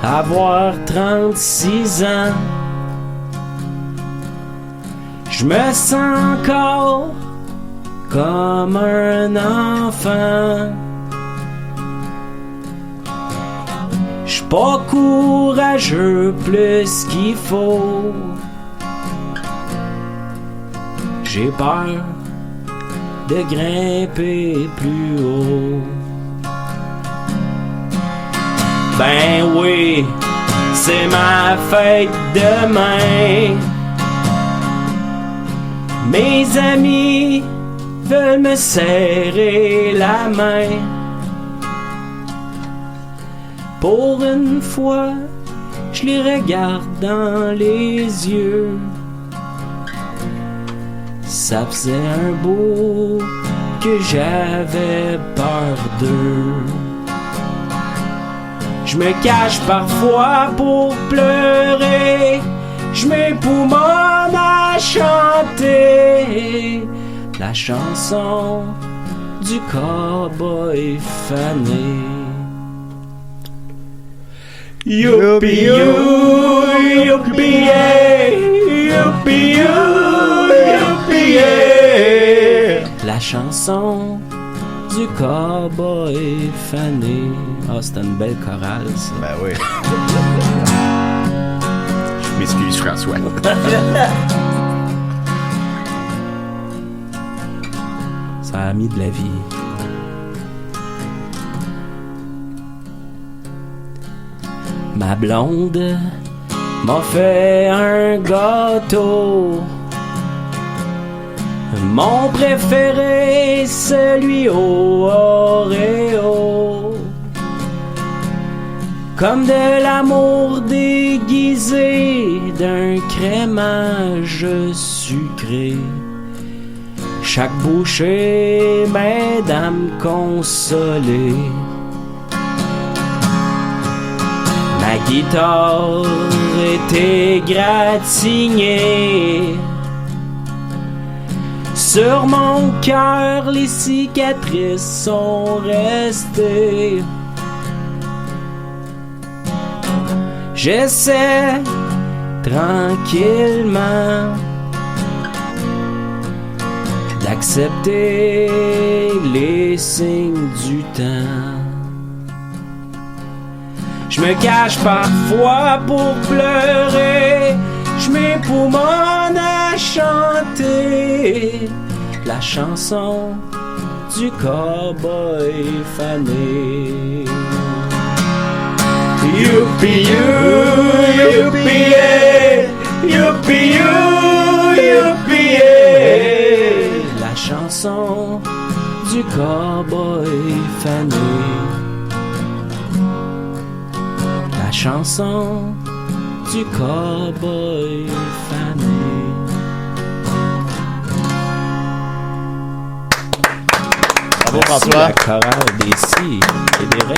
avoir 36 ans, je me sens encore comme un enfant. J'suis pas courageux plus qu'il faut. J'ai peur de grimper plus haut. Ben oui, c'est ma fête demain. Mes amis veulent me serrer la main. Pour une fois, je les regarde dans les yeux. Ça faisait un bout que j'avais peur d'eux. Je me cache parfois pour pleurer. Je m'époumonne à chanter la chanson du cowboy fané. Youpi you, youpi yeah, youpi you, youpi yeah. La chanson du cowboy fané. Ah, oh, c'était une belle chorale, ça. Ben oui. Je m'excuse, François. Ça a mis de la vie. Ma blonde m'a fait un gâteau. Mon préféré, celui au Oreo. Comme de l'amour déguisé d'un crémage sucré. Chaque bouchée m'aide à me consoler. Ma guitare était égratignée. Sur mon cœur, les cicatrices sont restées. J'essaie tranquillement d'accepter les signes du temps. Je me cache parfois pour pleurer, je m'époumonne à chanter la chanson du cowboy fané. Youpi-you, youpi-yeah, youpi-you, youpi-yeah, la chanson du cowboy fané. La chanson du cowboy fané. Bravo François. La chorale des si et des rêves.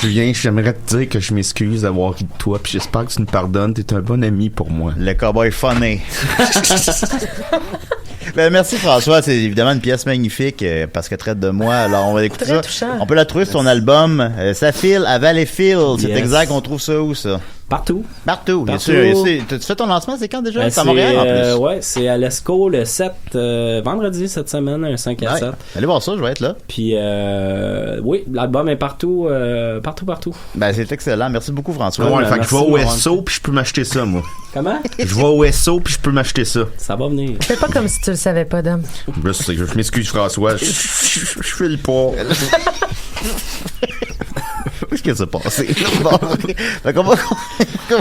Julien, j'aimerais te dire que je m'excuse d'avoir ri de toi, puis j'espère que tu me pardonnes. T'es un bon ami pour moi. Le cowboy funny. Ben, merci François, c'est évidemment une pièce magnifique parce que traite de moi. Alors on va écouter Très ça. touchant. On peut la trouver sur ton album Ça file à Valleyfield. C'est Yes. exact. On trouve ça où ça? Partout, bien Partout. sûr. T'as-tu fait ton lancement? C'est quand déjà? C'est à Montréal en plus. Ouais, c'est à l'ESCO le 7 vendredi cette semaine, un 5 à 7. Ouais. Allez voir ça, je vais être là. Puis oui, l'album est partout. Ben c'est excellent. Merci beaucoup François. Ouais, fait que je vais merci, au SO puis je peux m'acheter ça, moi. Comment? Je vais au SO puis je peux m'acheter ça. Ça va venir. Fais pas comme si tu le savais pas, Dom. Je m'excuse François, je file pas. Qu'est-ce qui s'est passé? Bon, fait qu'on va...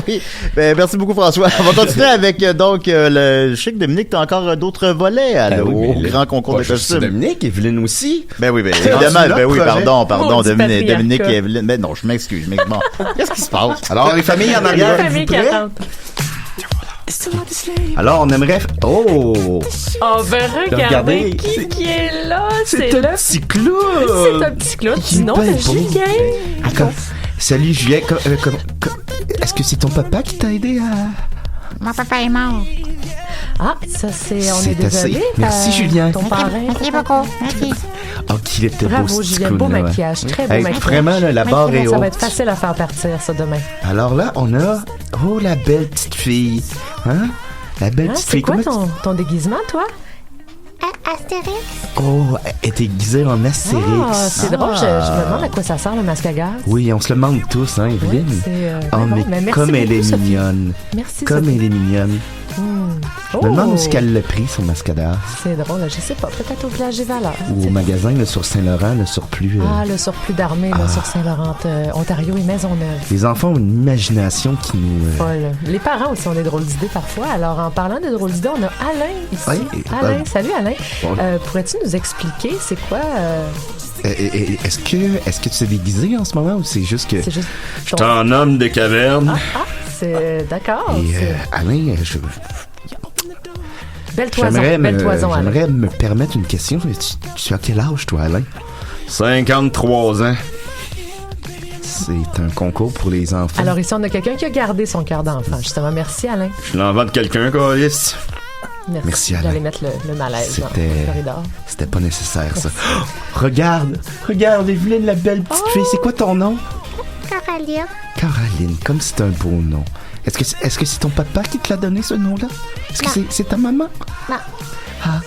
oui. Ben, merci beaucoup François. On va continuer avec donc le... Je sais que Dominique, t'as encore d'autres volets au grand concours de costumes. Dominique, Evelyne aussi. Ben oui, évidemment. Ben oui, pardon, Maudit Dominique patriarcat. et Evelyne. Ben non, je m'excuse. Bon, qu'est-ce qui se passe? Alors, les familles en arrière, La famille êtes-vous qui prêts? attend. Alors, on aimerait... Oh! Oh, ben regardez Regardez, qui est là. C'est un petit clown! C'est un petit clown. Dis non, ben c'est bon. Julien. Salut Julien, est-ce que c'est ton papa qui t'a aidé à... Mon papa est mort. Ah, ça c'est... On C'est est désolé. assez. Merci, Julien. Ton parrain. Merci beaucoup. Merci. Oh, qu'il était beau, Bravo, ce petit Julien. Beau clown-là, ouais. maquillage. Très beau Hey, maquillage. vraiment, là, la barre est Ça va haute. être facile à faire partir, ça, demain. Alors là, on a... Oh, la belle petite fille. Hein? La belle Hein, petite c'est fille. quoi Comment ton déguisement, toi? Astérix. Oh, elle est déguisée en Astérix. Ah, c'est drôle. Je me demande à quoi ça sert, le masque à gaz. Oui, on se le demande tous, hein, Evelyne? c'est, oh, bon, mais mais merci comme elle est beaucoup, Sophie. mignonne. Merci, Comme Sophie. elle est mignonne. Je me demande où est-ce qu'elle l'a pris, son masque à gaz. C'est drôle, je sais pas. Peut-être au village des Valeurs. Ou au magasin, là, sur Saint-Laurent, le surplus. Ah, le surplus d'armée là, sur Saint-Laurent, Ontario et Maisonneuve. Les enfants ont une imagination qui nous... Folle. Les parents aussi ont des drôles d'idées parfois. Alors, en parlant de drôles d'idées, on a Alain ici. Oui, Alain, salut Alain. Bon. Pourrais-tu nous expliquer c'est quoi... Est-ce que tu t'es déguisé en ce moment ou c'est juste que... C'est juste Je suis un homme de caverne. c'est... D'accord. Et c'est- Alain, Belle toison, belle toison, Alain. j'aimerais me permettre une question. Tu as quel âge, toi, Alain? 53 ans. C'est un concours pour les enfants. Alors ici, on a quelqu'un qui a gardé son cœur d'enfant. Justement, merci Alain. Je l'invente quelqu'un, Carlis. Merci Alain. J'allais mettre le malaise dans C'était... le corridor. C'était pas nécessaire, ça. Oh, regarde, Evelyne, la belle petite fille. C'est quoi ton nom? Caroline. Caroline, comme c'est un beau nom. Est-ce que c'est ton papa qui te l'a donné, ce nom-là? Est-ce que c'est ta maman? Non. Ah,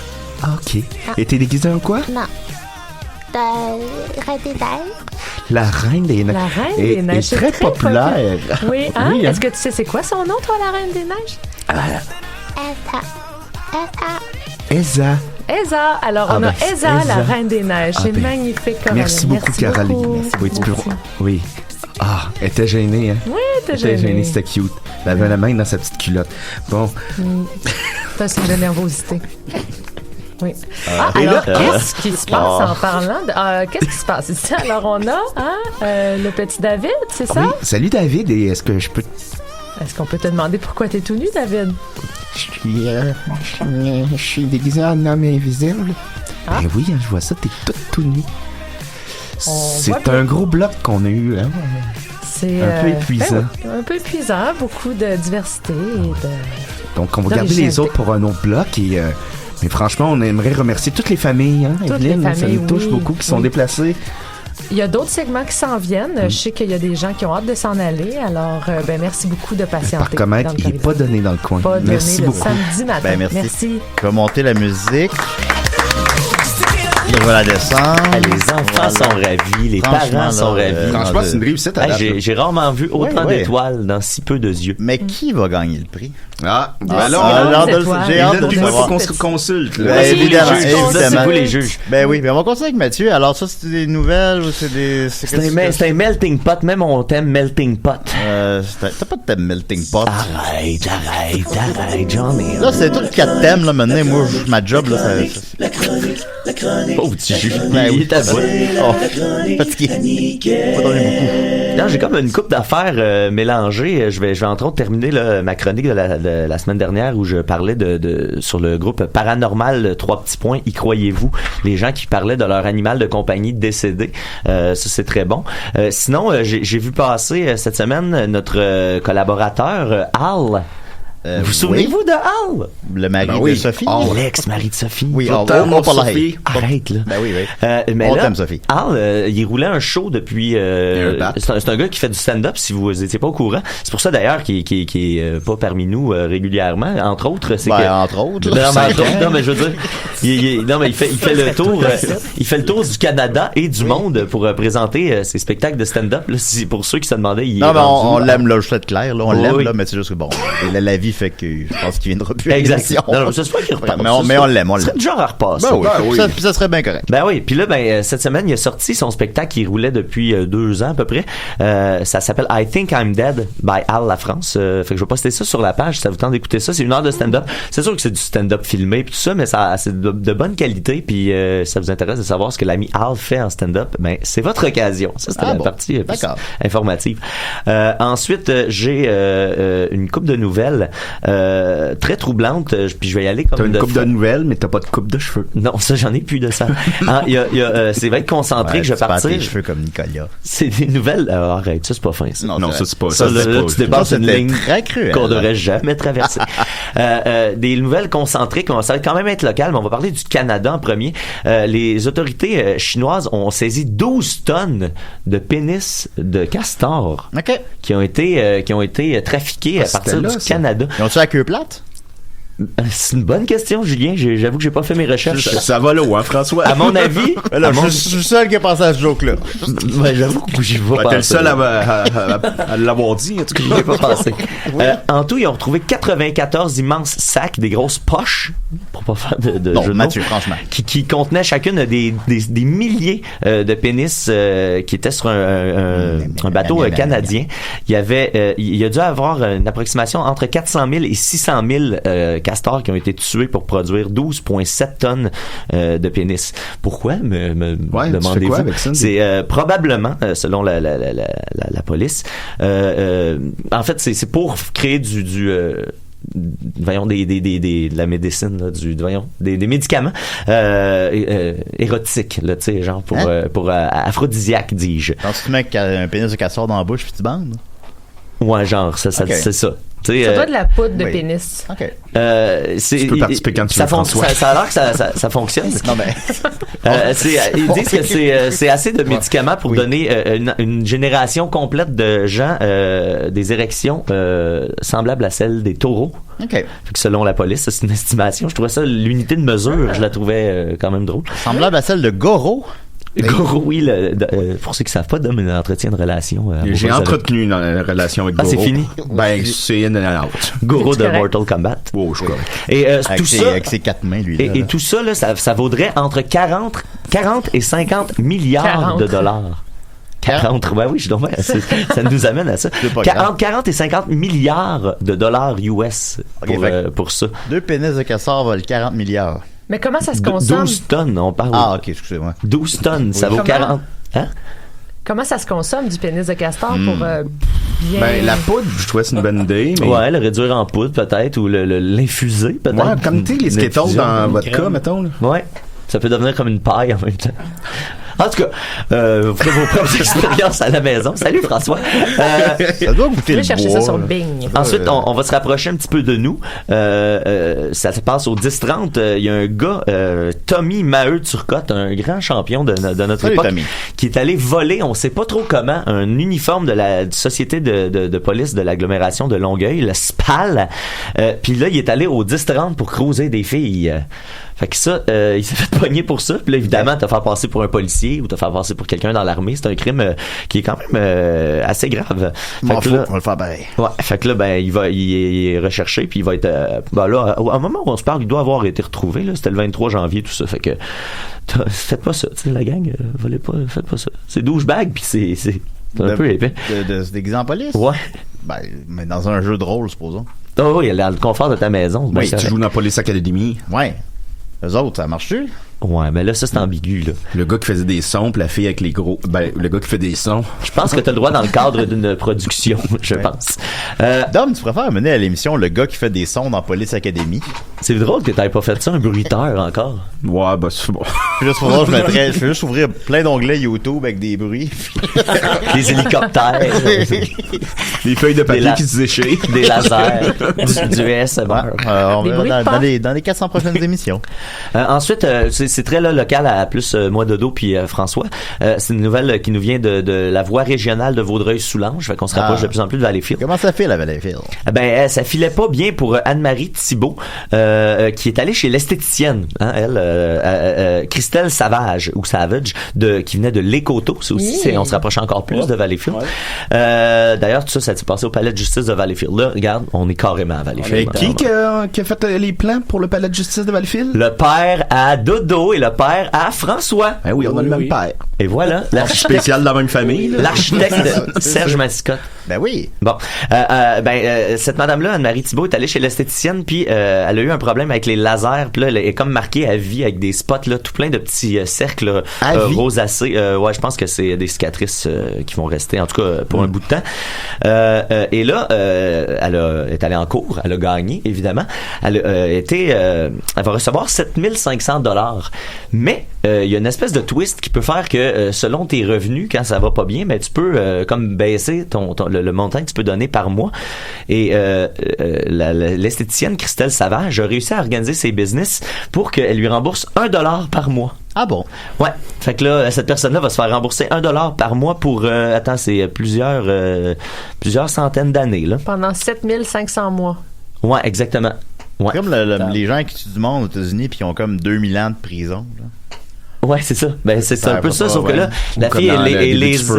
ok. Et t'es déguisée en quoi? Non. Reine des Neiges. La Reine des Neiges. La Reine est, des Neiges, est c'est très très populaire. Oui, hein? Oui, Est-ce que tu sais c'est quoi son nom, toi, la Reine des Neiges? Eza. Eza. Alors, Ah, on a ben, Eza, la Eza. Reine des Neiges. Ah, C'est ben, magnifique, Caroline. Merci beaucoup, Caroline. beaucoup. Oui, tu peux... Oui. Ah, elle était gênée, hein? Oui, elle était gênée. C'était cute. Elle avait la main dans sa petite culotte. Bon. C'est un signe de nervosité. Oui. Et alors, là- qu'est-ce qui se passe en parlant de... qu'est-ce qui se passe ici? Alors, on a le petit David, c'est ça? Oui. Salut, David. Et est-ce que je peux... Est-ce qu'on peut te demander pourquoi t'es tout nu, David? Je suis déguisé en homme invisible. Ah. Ben oui, hein, je vois ça, t'es tout nu. voit C'est bien. un gros bloc qu'on a eu, hein? C'est Un peu épuisant. ben oui, un peu épuisant, beaucoup de diversité et de... Donc, on va garder les d'originalité. autres pour un autre bloc. Et, mais franchement, on aimerait remercier toutes les familles, hein, Toutes Evelyne? les Ça familles, nous touche oui, beaucoup qui sont oui. déplacées Il y a d'autres segments qui s'en viennent. Je sais qu'il y a des gens qui ont hâte de s'en aller. Alors, merci beaucoup de patienter. Par commettre, il n'est pas donné dans le coin. Pas merci donné beaucoup. Le samedi matin. Ben, merci. Je vais monter la musique. Il va la descendre. Les enfants sont ravis, les parents sont ravis. Franchement, c'est une réussite à date. J'ai rarement vu autant d'étoiles dans si peu de yeux. Mais qui va gagner le prix? Ah, ben là, j'ai hâte de moi savoir. faut qu'on se consulte. Évidemment. C'est vous les juges. Ben oui, on va continuer avec Mathieu. Alors ça, c'est des nouvelles ou c'est des... C'est un melting pot, même on t'aime melting pot. T'as pas de thème melting pot. Arrête, Johnny. Là, c'est tout 4 thèmes, là, maintenant. Moi, ma job, là, La chronique. Oh, petit juge. Ben Il est à bout. Fatigué. Pas donner beaucoup. Non, j'ai comme une couple d'affaires mélangées. Je vais entre autres terminer là, ma chronique de la semaine dernière où je parlais sur le groupe Paranormal 3 petits points. Y croyez-vous? Les gens qui parlaient de leur animal de compagnie décédé. Ça, c'est très bon. Sinon, j'ai vu passer cette semaine notre collaborateur Al. Vous souvenez-vous de Al? Le mari de Sophie? L'ex-mari de Sophie. Oui, Sophie. Arrête, là. Ben oui. Mais on là, t'aime, Sophie. Al, il roulait un show depuis... c'est un gars qui fait du stand-up, si vous n'étiez pas au courant. C'est pour ça, d'ailleurs, qu'il est pas parmi nous régulièrement. Entre autres, c'est que... Entre autres. Non, mais je veux dire... il fait le tour... il fait le tour du Canada et du monde pour présenter ses spectacles de stand-up. Là, pour ceux qui se demandaient... Non, mais on l'aime, là, je suis clair. Là, on l'aime, là, mais c'est juste que bon... La vie fait que je pense qu'il viendra plus à l'émission. Non, ça se peut qu'il repasse. Mais on l'aime, C'est genre à repasser. Puis ça serait bien correct. Ben oui, puis là, cette semaine, il a sorti son spectacle qui roulait depuis 2 ans à peu près. Ça s'appelle I Think I'm Dead by Al La France. Fait que je vais poster ça sur la page si ça vous tente d'écouter ça. C'est 1 heure de stand-up. C'est sûr que c'est du stand-up filmé puis tout ça, mais c'est de bonne qualité. Puis ça vous intéresse de savoir ce que l'ami Al fait en stand-up, ben c'est votre occasion. Ça, c'était la partie plus informative. Ensuite, j'ai une couple de nouvelles très troublante, puis je vais y aller comme t'as une coupe de nouvelles, mais t'as pas de coupe de cheveux. Non, ça j'en ai plus de ça. C'est vrai que concentré que je vais partir. Tes cheveux comme Nicolas. C'est des nouvelles. Arrête, ça c'est pas fin. Ça. Non, ça c'est pas ça. Tu dépasses une ligne qu'on devrait jamais traverser. Des nouvelles concentrées, ça va quand même être local, mais on va parler du Canada en premier. Les autorités chinoises ont saisi 12 tonnes de pénis de castor qui ont été trafiqués à partir du Canada. Ils ont-tu la queue plate? C'est une bonne question, Julien. J'avoue que j'ai pas fait mes recherches. Ça va l'eau, hein, François? À mon avis... je suis le seul qui a pensé à ce joke-là. J'avoue que j'y vais pas. T'es le seul à l'avoir dit, en tout cas. J'y ai pas pensé. En tout, ils ont retrouvé 94 immenses sacs, des grosses poches, pour pas faire de jeu de Mathieu, franchement. Qui contenaient chacune des milliers de pénis qui étaient sur un bateau canadien. Il y a dû avoir une approximation entre 400 000 et 600 000 castors qui ont été tués pour produire 12,7 tonnes de pénis. Pourquoi, me demandez-vous? C'est probablement, selon la police, en fait, c'est pour créer de la médecine, là, des médicaments érotiques, là, tu sais, genre pour aphrodisiaque, dis-je. Quand tu mets un pénis de castor dans la bouche puis tu bandes? Ouais, genre, c'est ça. Ça doit de la poudre de pénis. Tu peux participer quand tu veux, François. Ça a l'air que ça fonctionne. Non, mais... ils disent que c'est assez de médicaments pour donner une génération complète de gens des érections semblables à celles des taureaux. Fait que selon la police, c'est une estimation. Je trouvais ça, l'unité de mesure, je la trouvais quand même drôle. Semblable à celle de Goro. Goro, oui, pour ceux qui savent pas, Dom entretient une relation. J'ai entretenu une relation avec Goro. C'est fini? Ben, c'est in and out. Goro de Mortal Kombat. Oh, je crois. Et tout ça. Avec ses 4 mains, lui. Et tout ça, là, ça vaudrait entre 40 et 50 milliards de dollars. 40, ben oui, je dommage. Ça nous amène à ça. 40 et 50 milliards de dollars US pour ça. 2 pénis de castor valent 40 milliards. Mais comment ça se consomme? 12 tonnes, on parle. Ah, ok, excusez-moi. 12 tonnes, ça vaut 40. Hein? Comment ça se consomme du pénis de castor pour bien... Ben, la poudre, je trouvais c'est une bonne idée. Mais... Ouais, le réduire en poudre peut-être, ou l'infuser peut-être. Ouais, comme tu sais, les Skittles dans votre cas, mettons. Là. Ouais, ça peut devenir comme une paille en même temps. En tout cas, vous faites vos propres expériences à la maison. Salut François. Ça doit goûter Je le vais chercher bois. ça sur Bing. Ensuite, on va se rapprocher un petit peu de nous. Ça se passe au 10-30. Il y a un gars, Tommy Maheu-Turcotte, un grand champion de notre Salut, époque, Tommy. qui est allé voler, on sait pas trop comment, un uniforme de la société de police de l'agglomération de Longueuil, le SPAL. Puis là, il est allé au 10-30 pour croiser des filles. Fait que ça, il s'est fait pogner pour ça. Puis là, évidemment, te faire passer pour un policier ou te faire passer pour quelqu'un dans l'armée, c'est un crime qui est quand même assez grave. Fait que là, on va le faire pareil. Ouais, fait que là, ben, il est recherché, puis il va être, ben là, à un moment où on se parle, il doit avoir été retrouvé, là. C'était le 23 janvier, tout ça. Fait que, faites pas ça, tu sais, la gang, volez pas, faites pas ça. C'est douchebag, puis c'est un peu épais. De se déguiser en police? Ouais. Ben, mais dans un jeu de rôle, supposons. Oh oui, dans le confort de ta maison. Oui, tu joues dans Police Academy. Ouais. Eux autres, ça marche-tu? Ouais, mais là, ça, c'est ambigu, là. Le gars qui faisait des sons, puis la fille avec les gros... Ben, le gars qui fait des sons. Je pense que t'as le droit dans le cadre d'une production, je pense. Dom, tu préfères mener à l'émission le gars qui fait des sons dans Police Academy? C'est drôle que t'aies pas fait ça, un bruiteur, encore. Ouais, bah, c'est bon. Puis là, je vais juste ouvrir plein d'onglets YouTube avec des bruits. Des hélicoptères. Des feuilles de papier qui se déchirent. Des lasers. du ASMR. On verra dans les 400 prochaines émissions. Ensuite, c'est très là, local à plus moi, Dodo puis François. C'est une nouvelle qui nous vient de la voie régionale de Vaudreuil-Soulanges. Fait qu'on se rapproche de plus en plus de Valleyfield. Comment ça file à Valleyfield? Ben, ça filait pas bien pour Anne-Marie Thibault, qui est allée chez l'esthéticienne, hein, elle, Christelle Savage, ou Savage, qui venait de L'Écoto. C'est aussi, on se rapproche encore plus de Valleyfield. D'ailleurs, tout ça s'est passé au palais de justice de Valleyfield. Là, regarde, on est carrément à Valleyfield. Qui a fait les plans pour le palais de justice de Valleyfield? Le père à Dodo et le père à François. Ben oui, on a le même père. Et voilà. Spécial de la même famille. L'architecte Serge Mascotte. Ben oui. Bon. Cette madame-là, Anne-Marie Thibault, est allée chez l'esthéticienne, puis elle a eu un problème avec les lasers, puis là, elle est comme marquée à vie avec des spots, là, tout plein de petits cercles rosacés. Ouais, je pense que c'est des cicatrices qui vont rester, en tout cas, pour un bout de temps. Et là, elle est allée en cours, elle a gagné, évidemment. Elle va recevoir 7500 $. Mais il y a une espèce de twist qui peut faire que selon tes revenus, quand ça va pas bien, ben tu peux comme baisser le montant que tu peux donner par mois. Et l'esthéticienne Christelle Savage a réussi à organiser ses business pour qu'elle lui rembourse $1 par mois. Ah bon? Ouais. Fait que là, cette personne-là va se faire rembourser $1 par mois pour c'est plusieurs centaines d'années, là. Pendant 7500 mois. Ouais, exactement. Ouais. C'est comme les gens qui tuent du monde aux États-Unis puis qui ont comme 2000 ans de prison, là. Ouais, c'est ça. Ben, c'est un peu ça, sauf que là, la fille, elle est lésée.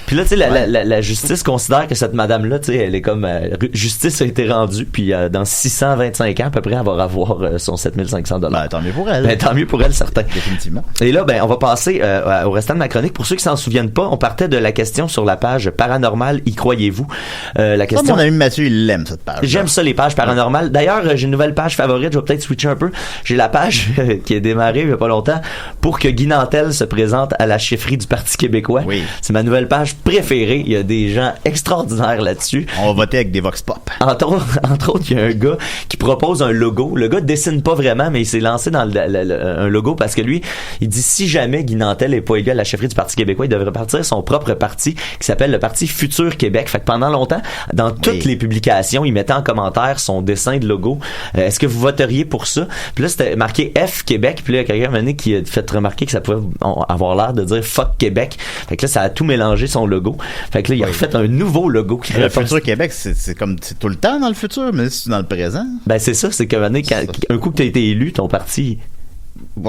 Puis là, tu sais, la justice considère que cette madame-là, tu sais, elle est comme, justice a été rendue, puis dans 625 ans, à peu près, elle va avoir son 7500 $. Ben, tant mieux pour elle. Ben, tant mieux pour elle, certain. Définitivement. Et là, ben, on va passer au restant de ma chronique. Pour ceux qui s'en souviennent pas, on partait de la question sur la page Paranormal, y croyez-vous? La question. Mon ami Mathieu, il l'aime, cette page. J'aime ça, les pages paranormales. D'ailleurs, j'ai une nouvelle page favorite, je vais peut-être switcher un peu. J'ai la page qui est démarrée il y a pas longtemps pour que Guy Nantel se présente à la chefferie du Parti québécois. Oui. C'est ma nouvelle page préférée. Il y a des gens extraordinaires là-dessus. On va voter avec des vox pop. Entre autres, il y a un gars qui propose un logo. Le gars dessine pas vraiment, mais il s'est lancé dans un logo parce que lui, il dit si jamais Guy Nantel est pas élu à la chefferie du Parti québécois, il devrait partir son propre parti qui s'appelle le Parti Futur Québec. Fait que pendant longtemps, dans toutes les publications, il mettait en commentaire son dessin de logo. Est-ce que vous voteriez pour ça? Puis là, c'était marqué F Québec. Puis là, il y a quelqu'un qui a fait remarquer que ça pouvait avoir l'air de dire fuck Québec. Fait que là, ça a tout mélangé son logo. Fait que là, il a refait un nouveau logo qui Le Futur Québec, c'est comme c'est tout le temps dans le futur, mais c'est dans le présent. Ben c'est ça, c'est que un coup que t'as été élu, ton parti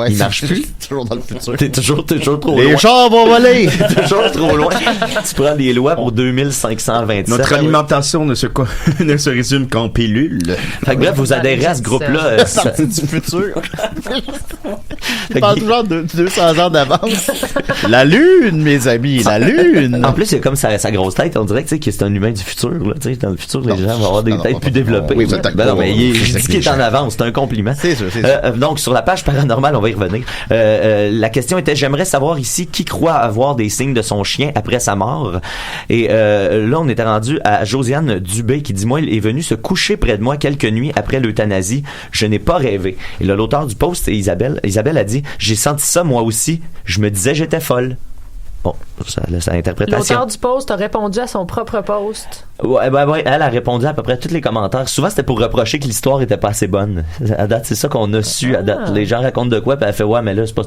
il marche plus. Toujours dans le futur. T'es toujours trop loin. Les chars vont voler! T'es toujours trop loin. Tu prends des lois pour 2527. Notre alimentation ne se résume qu'en pilules. Fait que bref, vous adhérez à ce groupe-là. Parti du futur. Tu parles toujours de 200 ans d'avance. La Lune, mes amis, la Lune! En plus, il y a comme sa grosse tête. On dirait que c'est un humain du futur. Là. Dans le futur, les gens vont avoir des têtes plus développées. Oui, mais je dis qu'il est en avance. C'est un compliment. C'est sûr. Donc, sur la page Paranormal, on va y revenir. La question était, j'aimerais savoir ici qui croit avoir des signes de son chien après sa mort. Et là, on était rendu à Josiane Dubé qui dit, moi, il est venu se coucher près de moi quelques nuits après l'euthanasie. Je n'ai pas rêvé. Et là, l'auteur du post, c'est Isabelle. Isabelle a dit, j'ai senti ça moi aussi. Je me disais j'étais folle. Bon, ça laisse à l'interprétation. L'auteur du post a répondu à son propre post. Ouais, elle a répondu à peu près à tous les commentaires. Souvent, c'était pour reprocher que l'histoire était pas assez bonne. À date, c'est ça qu'on a su. À date, les gens racontent de quoi, puis elle fait, ouais, mais là, c'est pas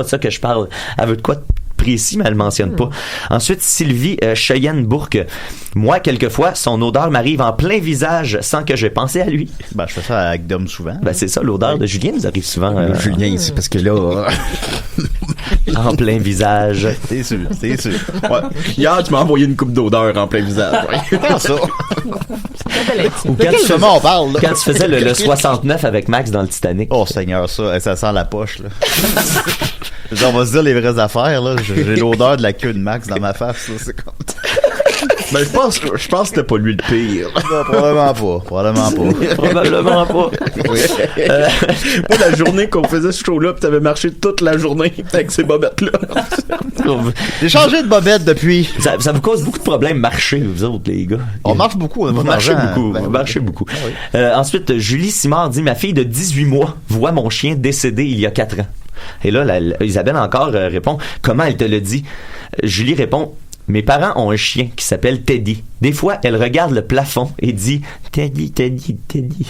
de ça que je parle. Elle veut de quoi précis, mais elle le mentionne pas. Ensuite, Sylvie Cheyenne-Bourque. Moi, quelquefois, son odeur m'arrive en plein visage sans que j'ai pensé à lui. Ben, je fais ça avec Dom souvent. Ben, c'est ça, l'odeur de Julien nous arrive souvent. Julien, c'est parce que là... en plein visage. C'est sûr. Ouais. Hier, tu m'as envoyé une coupe d'odeur en plein visage. Ouais. Comment ça? Ou quand tu faisais le 69 avec Max dans le Titanic. Oh Seigneur, ça sent la poche, là. On va se dire les vraies affaires, là. J'ai l'odeur de la queue de Max dans ma face, là. C'est comme... Ben, je pense que c'était pas lui le pire. Non, probablement pas. Oui. Moi, la journée qu'on faisait ce show-là, pis t'avais marché toute la journée avec ces bobettes-là. J'ai changé de bobette depuis. Ça vous cause beaucoup de problèmes marcher, vous autres, les gars. On marche beaucoup, on a pas d'argent. Marchez beaucoup. Ensuite, Julie Simard dit, ma fille de 18 mois voit mon chien décédé il y a 4 ans. Et là, Isabelle encore répond, comment elle te le dit? Julie répond, mes parents ont un chien qui s'appelle Teddy. Des fois, elle regarde le plafond et dit « Teddy, Teddy, Teddy. »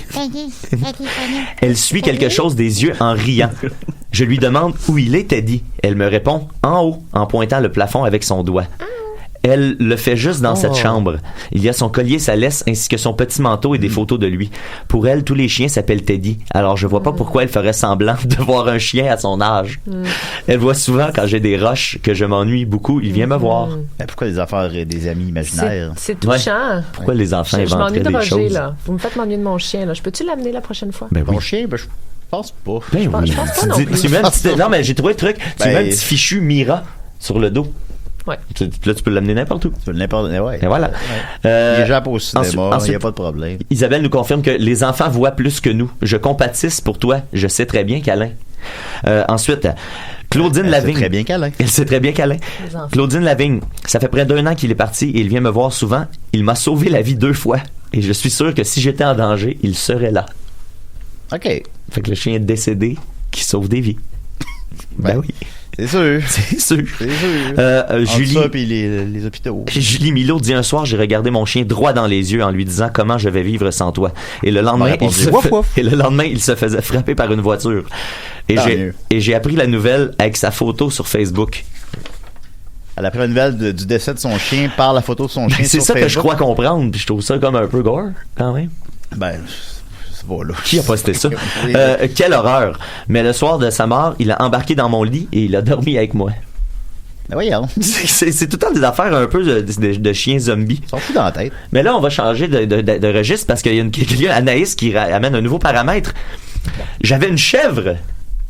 Elle suit quelque chose des yeux en riant. Je lui demande où il est, Teddy. Elle me répond « En haut » en pointant le plafond avec son doigt. Elle le fait juste dans cette chambre. Il y a son collier, sa laisse, ainsi que son petit manteau et des photos de lui. Pour elle, tous les chiens s'appellent Teddy. Alors, je vois pas pourquoi elle ferait semblant de voir un chien à son âge. Elle voit souvent, quand j'ai des rushs, que je m'ennuie beaucoup, il vient me voir. Mais pourquoi des affaires des amis imaginaires? C'est touchant. Ouais. Pourquoi les enfants inventeraient des choses? Je m'ennuie de Roger, là. Vous me faites m'ennuyer de mon chien, là. Je peux-tu l'amener la prochaine fois? Ben oui. Ton chien, je pense pas. Ben oui. Je pense pas non plus. Non, mais j'ai trouvé le truc. Tu mets un petit fichu Mira sur le dos. Ouais. Là, tu peux l'amener n'importe où. Tu peux n'importe où. Ouais. Et voilà. Les gens au cinéma, il n'y a pas de problème. Isabelle nous confirme que les enfants voient plus que nous. Je compatisse pour toi. Je sais très bien qu'Alain. Ensuite, Claudine Lavigne. Elle sait très bien qu'Alain. Elle sait très bien qu'Alain. Claudine Lavigne. Ça fait près d'1 an qu'il est parti et il vient me voir souvent. Il m'a sauvé la vie 2 fois. Et je suis sûr que si j'étais en danger, il serait là. OK. Fait que le chien est décédé qui sauve des vies. Ben oui. C'est sûr. C'est sûr. Julie. Ça puis les hôpitaux. Julie Milo dit un soir, j'ai regardé mon chien droit dans les yeux en lui disant comment je vais vivre sans toi. Et le lendemain, il se faisait frapper par une voiture. Et j'ai appris la nouvelle avec sa photo sur Facebook. Elle a pris la nouvelle du décès de son chien par la photo de son chien sur Facebook. C'est ça que je crois comprendre. Puis je trouve ça comme un peu gore, quand même. Ben... Voilà. Qui a posté ça? Quelle horreur. Mais le soir de sa mort, il a embarqué dans mon lit et il a dormi avec moi. Ben voyons. C'est tout le temps des affaires un peu de chiens zombies. Ils sont fous dans la tête. Mais là, on va changer de registre parce qu'il y a Anaïs qui amène un nouveau paramètre. J'avais une chèvre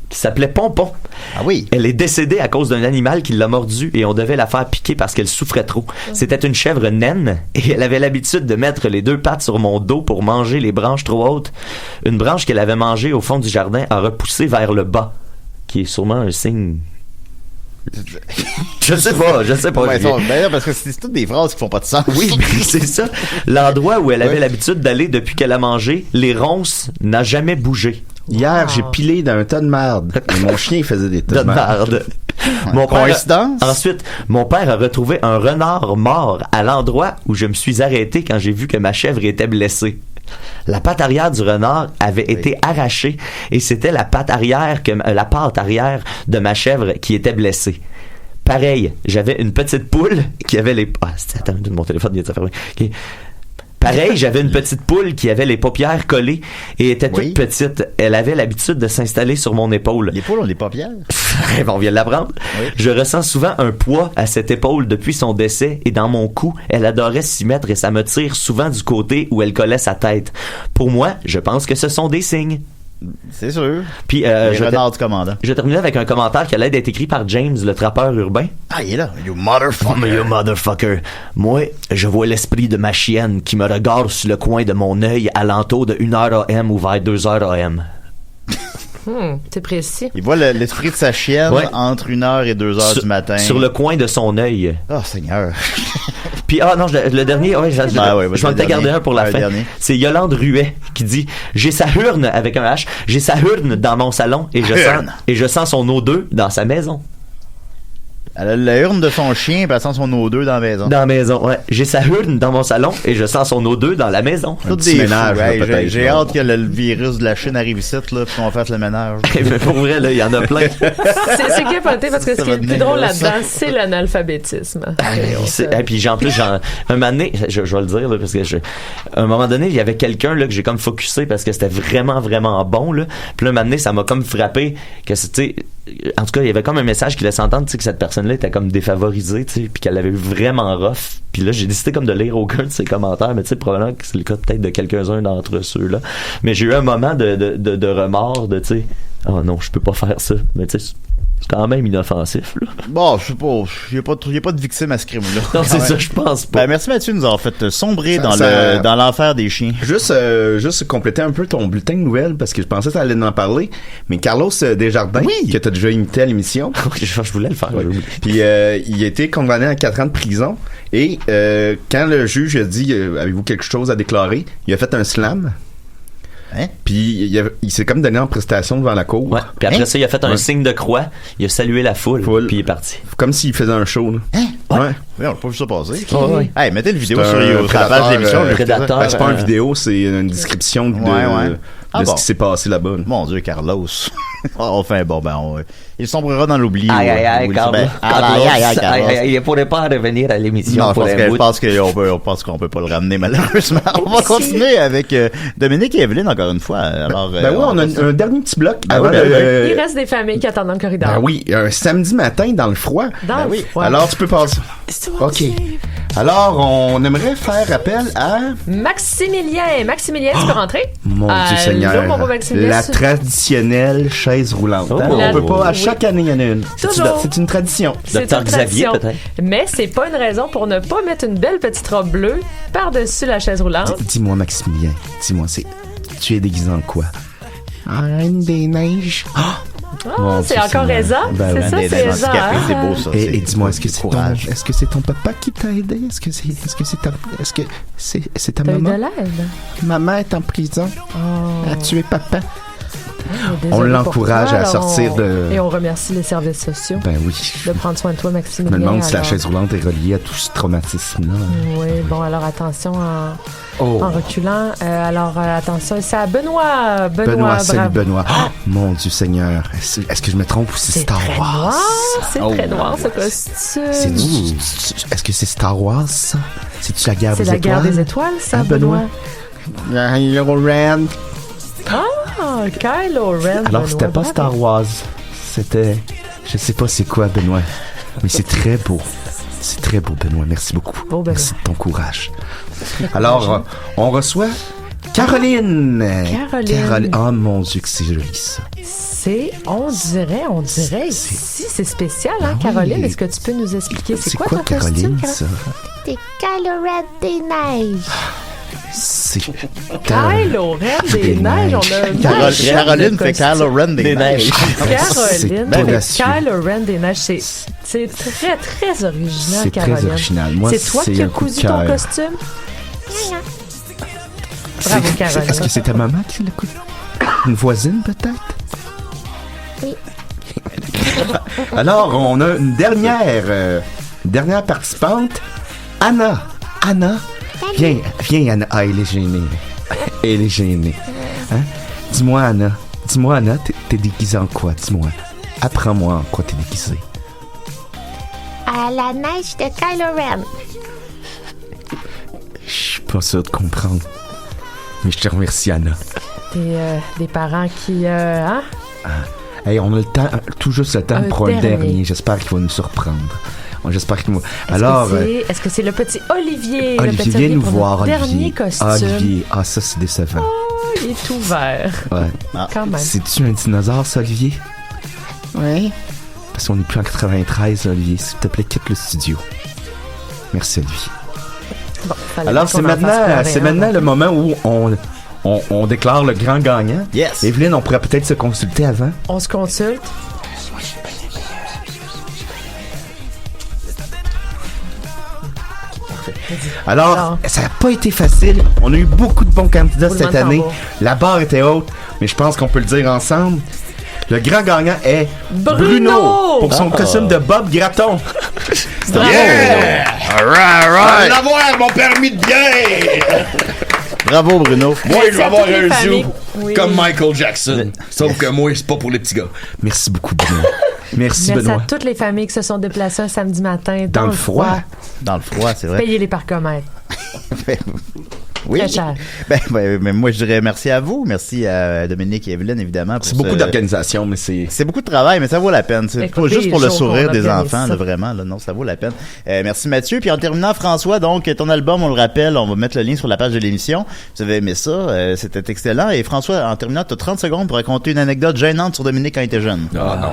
qui s'appelait Pompon. Ah oui. Elle est décédée à cause d'un animal qui l'a mordue et on devait la faire piquer parce qu'elle souffrait trop. C'était une chèvre naine et elle avait l'habitude de mettre les 2 pattes sur mon dos pour manger les branches trop hautes. Une branche qu'elle avait mangée au fond du jardin a repoussé vers le bas, qui est sûrement un signe... Je sais pas. Ouais, parce que c'est toutes des phrases qui font pas de sens. Oui, mais c'est ça. L'endroit où elle avait l'habitude d'aller depuis qu'elle a mangé, les ronces, n'a jamais bougé. Hier, j'ai pilé dans un tas de marde. Et mon chien faisait des tas de marde. Ensuite, mon père a retrouvé un renard mort à l'endroit où je me suis arrêté quand j'ai vu que ma chèvre était blessée. La patte arrière du renard avait été arrachée et c'était la patte arrière de ma chèvre qui était blessée. Pareil, j'avais une petite poule qui avait les... Attends, mon téléphone vient de se fermer. Okay. Pareil, j'avais une petite poule qui avait les paupières collées et était toute petite. Elle avait l'habitude de s'installer sur mon épaule. Les poules ont des paupières? On vient de l'apprendre. Oui. Je ressens souvent un poids à cette épaule depuis son décès et dans mon cou, elle adorait s'y mettre et ça me tire souvent du côté où elle collait sa tête. Pour moi, je pense que ce sont des signes. C'est sûr. Puis renard du commandant. Je terminais avec un commentaire qui allait être écrit par James, le trappeur urbain. Ah, il est là. You motherfucker. You motherfucker. Moi, je vois l'esprit de ma chienne qui me regarde sur le coin de mon œil à l'entour de 1h AM ou vers 2h AM. C'est précis. Il voit l'esprit de sa chienne entre 1h et 2h du matin. Sur le coin de son œil. Oh, Seigneur. Puis, non, le dernier, je vais te garder un pour la fin. C'est Yolande Ruet qui dit « J'ai sa hurne, avec un H, j'ai sa hurne dans mon salon et je sens son O2 dans sa maison. » Elle a la urne de son chien, puis elle sent son O2 dans la maison. Dans la maison, ouais. J'ai sa urne dans mon salon et je sens son O2 dans la maison. Tout des ménages, j'ai hâte que le virus de la Chine arrive ici, là, puis qu'on fasse le ménage. Mais pour vrai, là, il y en a plein. C'est capoté parce que ce qui est le plus drôle là-dedans, c'est l'analphabétisme. Et puis, en plus, un moment donné, je vais le dire, là, parce que un moment donné, il y avait quelqu'un, là, que j'ai comme focusé parce que c'était vraiment, vraiment bon, là. Puis là, un moment donné, ça m'a comme frappé que c'était, en tout cas, il y avait comme un message qui laissait entendre, tu sais, que cette personne-là était comme défavorisée, tu sais, puis qu'elle avait eu vraiment rough. Puis là, j'ai décidé comme de lire aucun de ses commentaires, mais tu sais, probablement que c'est le cas peut-être de quelques-uns d'entre ceux-là. Mais j'ai eu un moment de remords, de, tu sais, oh non, je peux pas faire ça. Mais tu sais, c'est quand même inoffensif, là. Bon, je sais pas, il y a pas de victime à ce crime-là. Non, c'est ça, je pense pas. Ben, merci Mathieu de nous avoir fait sombrer dans l'enfer des chiens. Juste compléter un peu ton bulletin de nouvelles, parce que je pensais que tu allais en parler, mais Carlos Desjardins, que tu as déjà imité à l'émission. Je voulais le faire. Ouais. Puis il a été condamné à 4 ans de prison, et quand le juge a dit avez-vous quelque chose à déclarer, il a fait un slam. Hein? Puis il s'est comme donné en prestation devant la cour. Ouais. Puis après ça, il a fait un signe de croix, il a salué la foule. Puis il est parti. Comme s'il faisait un show, là. Hein? Ouais. Oui, on n'a pas vu ça passer. Ouais. Hey, mettez le vidéo sur la page de l'émission. C'est pas une vidéo, c'est une description de ce qui s'est passé là-bas. Mon Dieu, Carlos. Enfin, bon, il sombrera dans l'oubli. Aïe, Carlos. Il ne pourrait pas revenir à l'émission. Non, je pense qu'on peut pas le ramener, malheureusement. On va continuer avec Dominique et Evelyne, encore une fois. Alors, on a un dernier petit bloc. Il reste des familles qui attendent dans le corridor. Ben oui, un samedi matin dans le froid. Dans le froid. Alors, tu peux passer. OK. Alors, on aimerait faire appel à... Maximilien, tu peux rentrer? Mon Dieu Seigneur. Mon beau Maximilien. La traditionnelle chaise roulante. On peut pas, à chaque année, il y en a une. C'est une tradition. Docteur Xavier, peut-être. Mais c'est pas une raison pour ne pas mettre une belle petite robe bleue par-dessus la chaise roulante. Dis-moi, Maximilien, tu es déguisé en quoi? Reine des neiges. C'est encore Eza? C'est ça, c'est Eza. C'est beau, ça. Et dis-moi, est-ce que c'est ton papa qui t'a aidé? Est-ce que c'est ta maman? T'as eu de l'aide? Maman est en prison. A tué papa. On l'encourage à sortir de... Et on remercie les services sociaux. Ben oui. De prendre soin de toi, Maximilien. Je me demande si la chaise roulante est reliée à tout ce traumatisme-là. Oui, bon, alors attention en reculant. Attention, c'est à Benoît. Salut Benoît. Mon Dieu Seigneur. Est-ce que je me trompe ou c'est Star Wars? C'est très noir, ce costume. Est-ce que c'est Star Wars, ça? C'est-tu la guerre des étoiles? C'est la guerre des étoiles, ça, Benoît? Kylo Ren. Kylo Ren. Alors, c'était pas Star Wars. C'était... Je sais pas c'est quoi, Benoît. Mais c'est très beau. C'est très beau, Benoît. Merci beaucoup. Merci de ton courage. Alors, on reçoit Caroline. Caroline. Oh mon Dieu, que c'est joli, ça. On dirait ici, c'est spécial, hein, Caroline? Est-ce que tu peux nous expliquer c'est quoi ton Caroline, costume, ça? C'est Kylo Ren des neiges. C'est Kylo Ren des neiges. On a Caroline fait Kylo Ren des neiges. Caroline fait Kylo Ren des neiges. C'est très, très original, c'est Caroline. Très original. C'est toi qui as cousu ton costume? Bravo, Caroline. Est-ce que c'est ta maman qui l'a cousu? Une voisine, peut-être? Oui. Alors, on a une dernière participante. Anna. Viens, Anna. Ah, elle est gênée. Hein? Dis-moi, Anna, t'es déguisée en quoi? Dis-moi. Apprends-moi en quoi t'es déguisée. À la neige de Kylo Ren. Je suis pas sûr de comprendre. Mais je te remercie, Anna. Des parents qui... hein? Hey, on a le temps, tout juste le temps pour un dernier. J'espère qu'il va nous surprendre. J'espère qu'il va... Alors... Est-ce que c'est le petit Olivier? Olivier, viens nous voir, Olivier. Dernier costume. Olivier. Ah, ça, c'est décevant. Oh, il est tout vert. Ouais. Quand même. C'est-tu un dinosaure, ça, Olivier? Oui. Parce qu'on n'est plus en 93, Olivier. S'il te plaît, quitte le studio. Merci, Olivier. Bon, alors, c'est maintenant le moment où on déclare le grand gagnant. Yes. Evelyne, on pourrait peut-être se consulter avant. On se consulte. Alors, ça n'a pas été facile. On a eu beaucoup de bons candidats cette année. La barre était haute, mais je pense qu'on peut le dire ensemble. Le grand gagnant est Bruno pour son costume de Bob Gratton. Yeah! All right. L'avoir, mon permis de bière! Bravo, Bruno. Moi, je vais avoir un zoo Oui. comme Michael Jackson. Sauf que moi, c'est pas pour les petits gars. Merci beaucoup, Bruno. Merci, Merci Benoît. à toutes les familles qui se sont déplacées un samedi matin Dans le froid. Dans le froid, c'est vrai. Payez les parcomètres. Oui. Très cher. Ben, moi, je dirais merci à vous. Merci à Dominique et Evelyne, évidemment. C'est beaucoup d'organisation, mais c'est beaucoup de travail, mais ça vaut la peine. C'est Écoutez, pas juste pour le les shows sourire qu'on des organise enfants, ça. là, vraiment. Là, non, ça vaut la peine. Merci Mathieu. Puis en terminant, François, donc ton album, on le rappelle, on va mettre le lien sur la page de l'émission. Vous avez aimé ça, c'était excellent. Et François, en terminant, tu as 30 secondes pour raconter une anecdote gênante sur Dominique quand il était jeune. Ah non.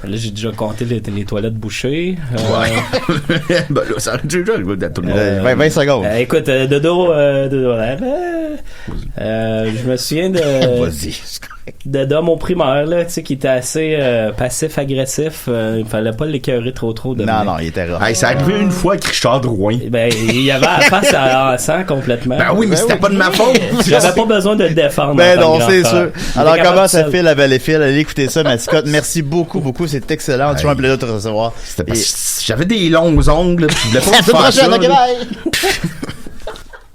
Là, j'ai déjà compté les toilettes bouchées. Ouais. Ben là, ça a déjà arrivé à tout le monde. 20 secondes. Écoute, Dodo, je me souviens d'homme au primaire, là, tu sais, qui était assez passif-agressif. Il fallait pas l'écœurer trop. Non, il était rough. Hey, ça a arrivé une fois avec Richard Drouin. Ben, il y avait la face à sang complètement. Ben oui, mais c'était pas de ma faute. J'avais pas besoin de le défendre. Ben non, c'est sûr. Alors, comment ça fait la belle et file? Allez écouter ça, Mascotte. Merci beaucoup. C'est excellent. C'est toujours un plaisir de te recevoir. C'était parce que j'avais des longs ongles, puis je voulais pas À la faire ça. prochaine, ok, bye!